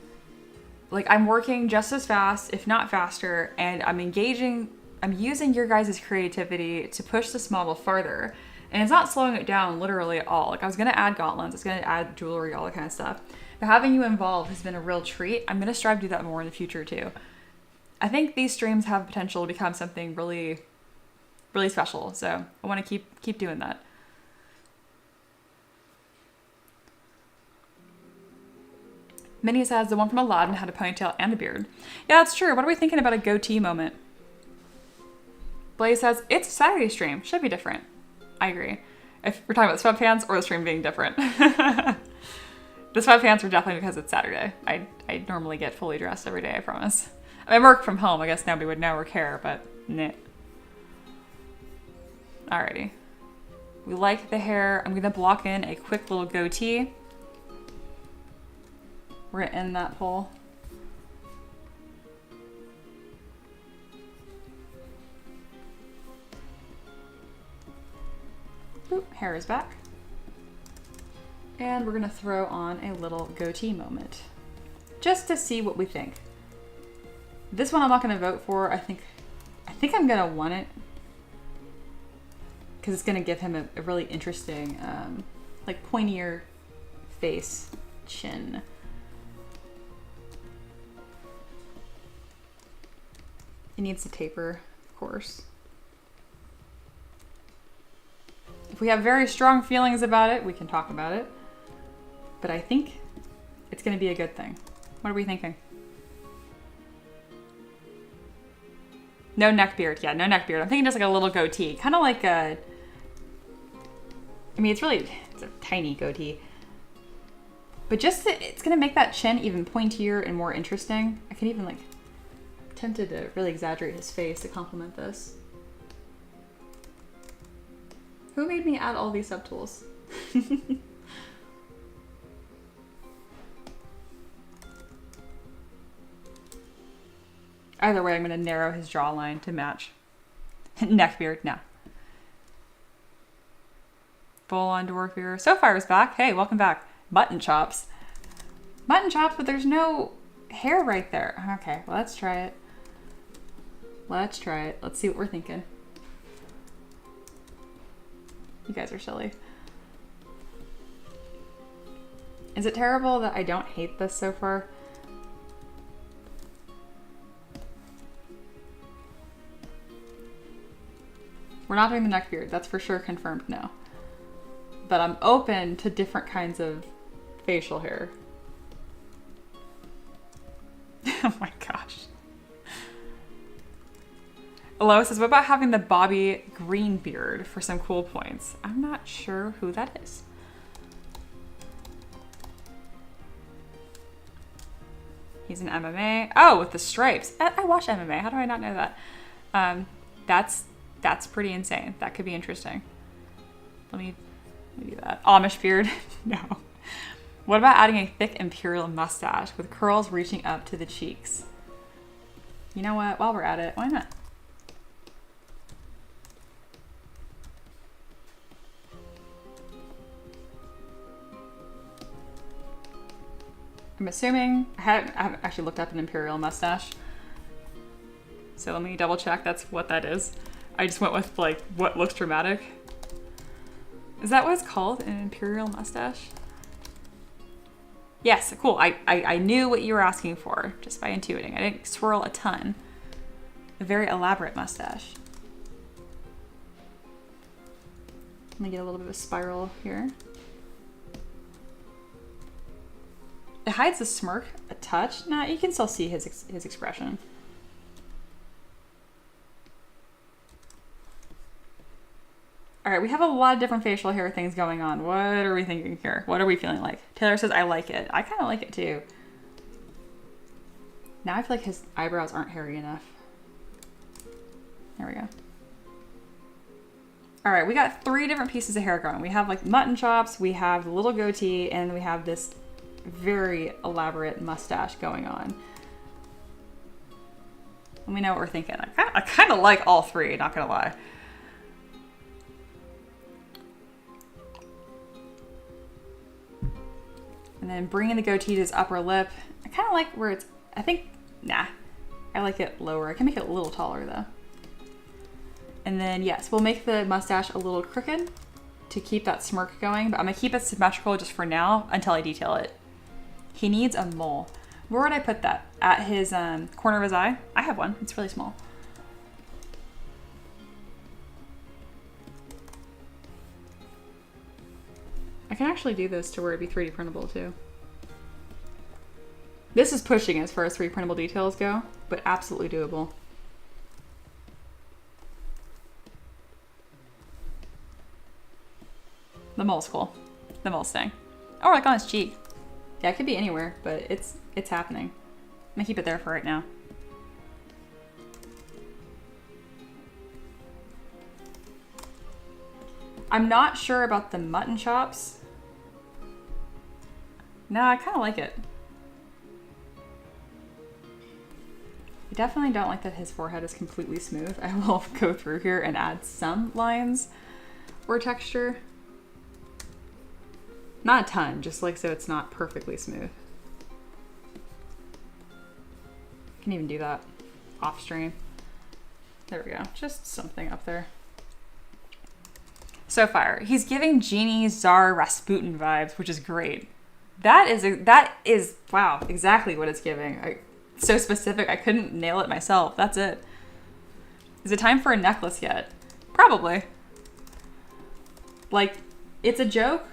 Speaker 1: Like I'm working just as fast, if not faster, and I'm using your guys' creativity to push this model farther. And it's not slowing it down literally at all. Like I was gonna add gauntlets, I was gonna add jewelry, all that kind of stuff. But having you involved has been a real treat. I'm gonna strive to do that more in the future too. I think these streams have potential to become something really, really special. So I wanna keep doing that. Minnie says the one from Aladdin had a ponytail and a beard. Yeah, that's true. What are we thinking about a goatee moment? Blaze says, it's a Saturday stream. Should be different. I agree. If we're talking about sweatpants or the stream being different. The sweatpants are definitely because it's Saturday. I normally get fully dressed every day, I promise. I mean, I work from home. I guess nobody would know or care, but nah. Alrighty. We like the hair. I'm going to block in a quick little goatee. We're gonna end that poll. Oop, hair is back. And we're gonna throw on a little goatee moment. Just to see what we think. This one I'm not gonna vote for. I think I'm gonna want it. Because it's gonna give him a really interesting, like pointier face, chin. It needs to taper, of course. If we have very strong feelings about it, we can talk about it. But I think it's going to be a good thing. What are we thinking? No neck beard. Yeah, no neck beard. I'm thinking just like a little goatee. Kind of like a... I mean, it's a tiny goatee. But just it's going to make that chin even pointier and more interesting. I can even like... tempted to really exaggerate his face to complement this. Who made me add all these subtools? Either way, I'm going to narrow his jawline to match. Neckbeard, no. Full-on dwarf ear. Sofire's back. Hey, welcome back. Mutton chops. Mutton chops, but there's no hair right there. Okay, well, let's try it. Let's try it. Let's see what we're thinking. You guys are silly. Is it terrible that I don't hate this so far? We're not doing the neck beard. That's for sure confirmed no. But I'm open to different kinds of facial hair. Oh my gosh. Lois says, what about having the Bobby green beard for some cool points? I'm not sure who that is. He's an MMA. Oh, with the stripes. I watch MMA. How do I not know that? That's pretty insane. That could be interesting. Let me do that. Amish beard. No. What about adding a thick imperial mustache with curls reaching up to the cheeks? You know what? While we're at it, why not? I'm assuming, I haven't actually looked up an imperial mustache. So let me double check that's what that is. I just went with like what looks dramatic. Is that what it's called? An imperial mustache? Yes, cool. I knew what you were asking for just by intuiting. I didn't swirl a ton. A very elaborate mustache. Let me get a little bit of a spiral here. It hides the smirk a touch. Nah, you can still see his expression. All right, we have a lot of different facial hair things going on. What are we thinking here? What are we feeling like? Taylor says, I like it. I kind of like it too. Now I feel like his eyebrows aren't hairy enough. There we go. All right, we got 3 different pieces of hair going. We have like mutton chops, we have the little goatee, and we have this very elaborate mustache going on. Let me know what we're thinking. I kind of like all 3, not gonna lie. And then bringing the goatee to his upper lip. I kind of like where it's, I like it lower. I can make it a little taller though. And then yes, we'll make the mustache a little crooked to keep that smirk going, but I'm gonna keep it symmetrical just for now until I detail it. He needs a mole. Where would I put that? At his corner of his eye? I have one, it's really small. I can actually do this to where it'd be 3D printable too. This is pushing as far as 3D printable details go, but absolutely doable. The mole's cool. The mole's staying. Oh, like on his cheek. Yeah, it could be anywhere, but it's happening. I'm gonna keep it there for right now. I'm not sure about the mutton chops. No, I kind of like it. I definitely don't like that his forehead is completely smooth. I will go through here and add some lines or texture. Not a ton, just like so it's not perfectly smooth. I can even do that off stream. There we go, just something up there. So fire. He's giving Genie Tsar Rasputin vibes, which is great. That is wow, exactly what it's giving. So specific, I couldn't nail it myself. That's it. Is it time for a necklace yet? Probably. Like, it's a joke,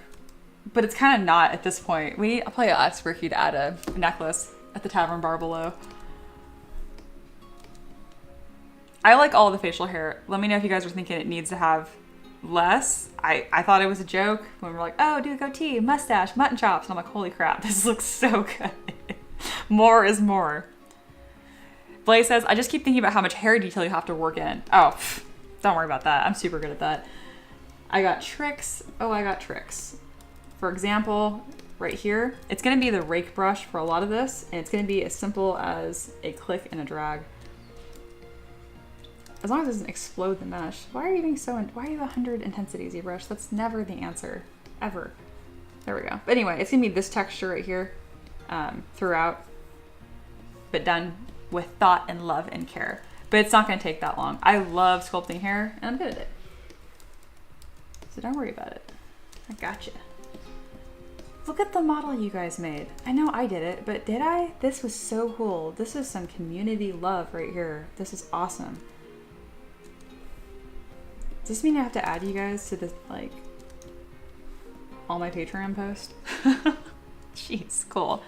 Speaker 1: but it's kind of not at this point. I'll probably ask Ricky to add a necklace at the tavern bar below. I like all the facial hair. Let me know if you guys are thinking it needs to have less. I thought it was a joke when we're like, oh, do a goatee, mustache, mutton chops. And I'm like, holy crap, this looks so good. More is more. Blaze says, I just keep thinking about how much hair detail you have to work in. Oh, don't worry about that. I'm super good at that. I got tricks. Oh, I got tricks. For example, right here, it's going to be the rake brush for a lot of this, and it's going to be as simple as a click and a drag. As long as it doesn't explode the mesh. Why are you being so... Why are you 100 intensity, ZBrush? That's never the answer. Ever. There we go. But anyway, it's going to be this texture right here throughout, but done with thought and love and care. But it's not going to take that long. I love sculpting hair, and I'm good at it. So don't worry about it. I gotcha. Look at the model you guys made. I know I did it, but did I? This was so cool. This is some community love right here. This is awesome. Does this mean I have to add you guys to this, like, all my Patreon posts? Jeez, cool.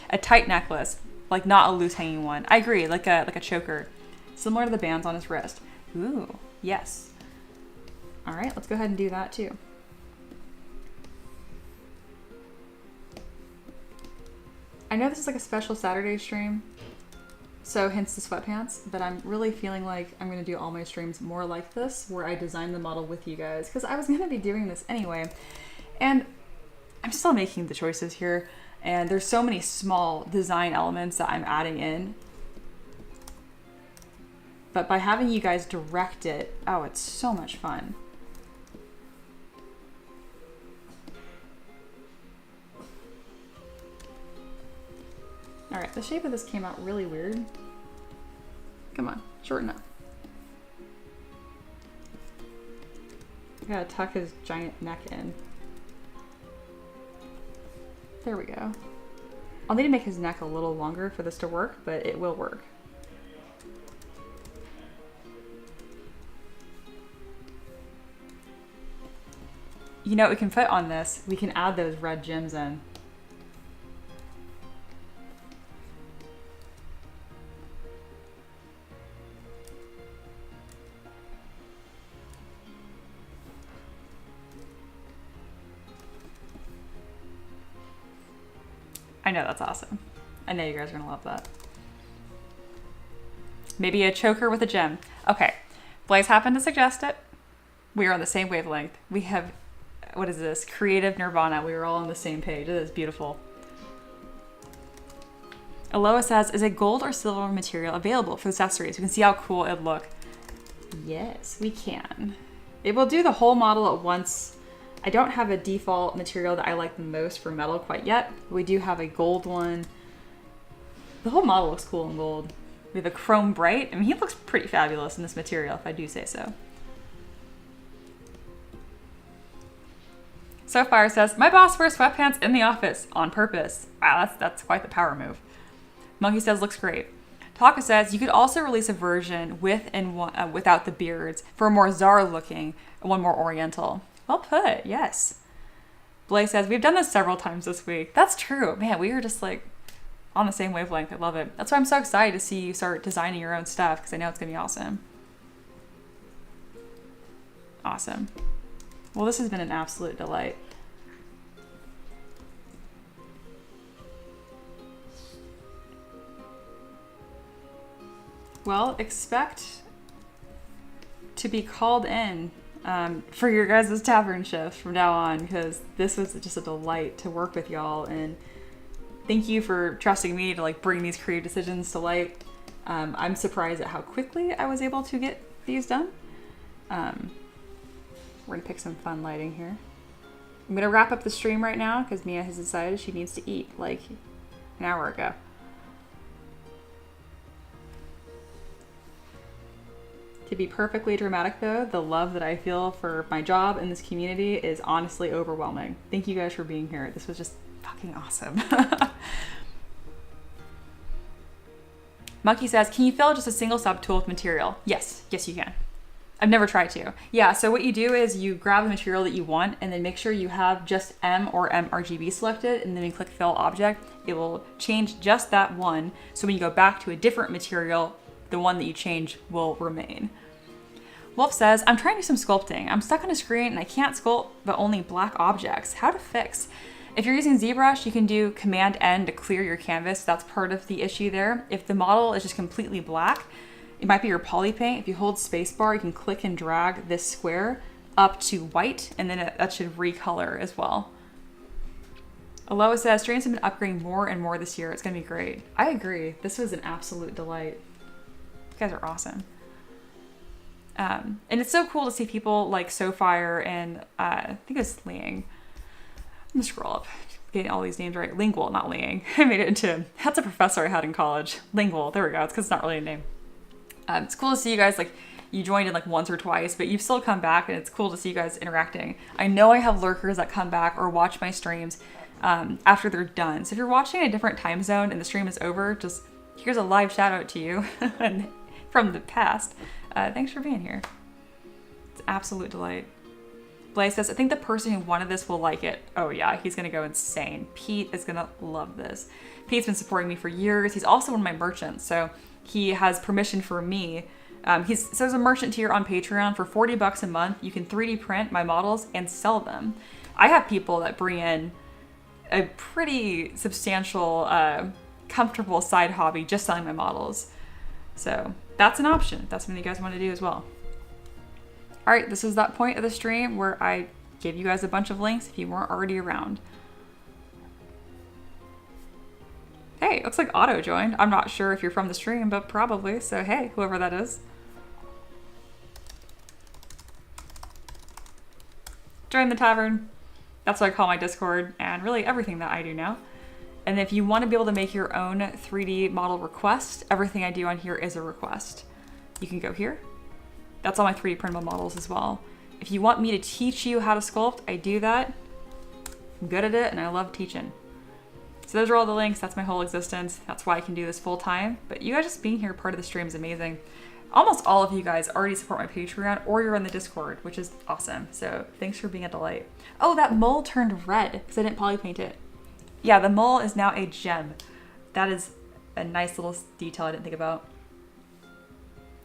Speaker 1: A tight necklace, like not a loose hanging one. I agree, like a choker, similar to the bands on his wrist. Ooh, yes. All right, let's go ahead and do that too. I know this is like a special Saturday stream, so hence the sweatpants, but I'm really feeling like I'm going to do all my streams more like this, where I design the model with you guys, because I was going to be doing this anyway, and I'm still making the choices here, and there's so many small design elements that I'm adding in, but by having you guys direct it, oh, it's so much fun. All right, the shape of this came out really weird. Come on, shorten up. I gotta tuck his giant neck in. There we go. I'll need to make his neck a little longer for this to work, but it will work. You know what we can put on this? We can add those red gems in. I know, that's awesome. I know you guys are gonna love that. Maybe a choker with a gem. Okay, Blaze happened to suggest it. We are on the same wavelength. We have, what is this? Creative nirvana. We were all on the same page. It is beautiful. Aloha says, is a gold or silver material available for the accessories? We can see how cool it'd look. Yes, we can. It will do the whole model at once. I don't have a default material that I like the most for metal quite yet. We do have a gold one. The whole model looks cool in gold. We have a chrome bright. I mean, he looks pretty fabulous in this material, if I do say so. SoFire says, my boss wears sweatpants in the office on purpose. Wow, that's quite the power move. Monkey says, looks great. Taka says, you could also release a version with and without the beards for a more Zara looking, one more oriental. Well put, yes. Blaze says, we've done this several times this week. That's true. Man, we were just like on the same wavelength. I love it. That's why I'm so excited to see you start designing your own stuff, because I know it's going to be awesome. Awesome. Well, this has been an absolute delight. Well, expect to be called in for your guys' tavern shifts from now on, because this was just a delight to work with y'all, and thank you for trusting me to like bring these creative decisions to light. I'm surprised at how quickly I was able to get these done. We're gonna pick some fun lighting here. I'm gonna wrap up the stream right now because Mia has decided she needs to eat like an hour ago. To be perfectly dramatic though, the love that I feel for my job and this community is honestly overwhelming. Thank you guys for being here. This was just fucking awesome. Monkey says, can you fill just a single subtool with material? Yes, yes you can. I've never tried to. Yeah, so what you do is you grab the material that you want and then make sure you have just M or MRGB selected, and then you click fill object. It will change just that one. So when you go back to a different material, the one that you change will remain. Wolf says, I'm trying to do some sculpting. I'm stuck on a screen and I can't sculpt but only black objects. How to fix? If you're using ZBrush, you can do Command N to clear your canvas. That's part of the issue there. If the model is just completely black, it might be your poly paint. If you hold spacebar, you can click and drag this square up to white, and then that should recolor as well. Aloha says, streams have been upgrading more and more this year. It's gonna be great. I agree. This was an absolute delight. You guys are awesome. And it's so cool to see people like SoFire and I think it was Liang. I'm gonna scroll up, getting all these names right. Lingual, not Liang. I made it into, that's a professor I had in college. Lingual, there we go. It's because it's not really a name. It's cool to see you guys, like, you joined in like once or twice, but you've still come back, and it's cool to see you guys interacting. I know I have lurkers that come back or watch my streams after they're done. So if you're watching a different time zone and the stream is over, just here's a live shout out to you from the past. Thanks for being here. It's an absolute delight. Blaze says, I think the person who wanted this will like it. Oh yeah, he's gonna go insane. Pete is gonna love this. Pete's been supporting me for years. He's also one of my merchants, so he has permission for me. He's a merchant tier on Patreon for $40 a month. You can 3D print my models and sell them. I have people that bring in a pretty substantial, comfortable side hobby just selling my models. So that's an option. That's something you guys want to do as well. All right, this is that point of the stream where I give you guys a bunch of links if you weren't already around. Hey, it looks like Otto joined. I'm not sure if you're from the stream, but probably. So hey, whoever that is. Join the tavern. That's what I call my Discord, and really everything that I do now. And if you want to be able to make your own 3D model request, everything I do on here is a request. You can go here. That's all my 3D printable models as well. If you want me to teach you how to sculpt, I do that. I'm good at it, and I love teaching. So those are all the links. That's my whole existence. That's why I can do this full time. But you guys just being here, part of the stream, is amazing. Almost all of you guys already support my Patreon, or you're in the Discord, which is awesome. So thanks for being a delight. Oh, that mole turned red because I didn't poly paint it. Yeah, the mole is now a gem. That is a nice little detail I didn't think about.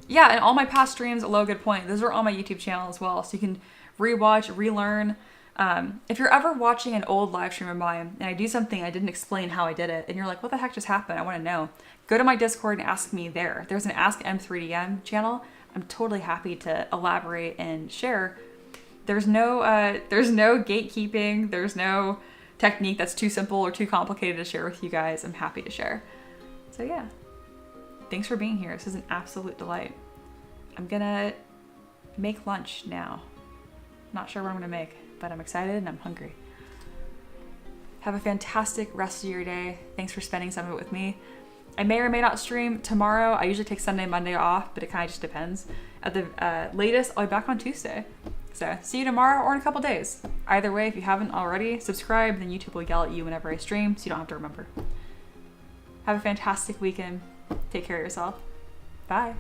Speaker 1: Yeah, and all my past streams, a low good point. Those are on my YouTube channel as well. So you can rewatch, relearn. If you're ever watching an old live stream of mine and I do something I didn't explain how I did it, and you're like, what the heck just happened? I want to know. Go to my Discord and ask me there. There's an Ask M3DM channel. I'm totally happy to elaborate and share. There's no gatekeeping. There's no technique that's too simple or too complicated to share with you guys. I'm happy to share. So yeah, thanks for being here. This is an absolute delight. I'm gonna make lunch now. Not sure what I'm gonna make, but I'm excited and I'm hungry. Have a fantastic rest of your day. Thanks for spending some of it with me. I may or may not stream tomorrow. I usually take Sunday, Monday off, but it kind of just depends. At the latest, I'll be back on Tuesday. So see you tomorrow or in a couple days. Either way, if you haven't already, subscribe, then YouTube will yell at you whenever I stream, so you don't have to remember. Have a fantastic weekend. Take care of yourself. Bye.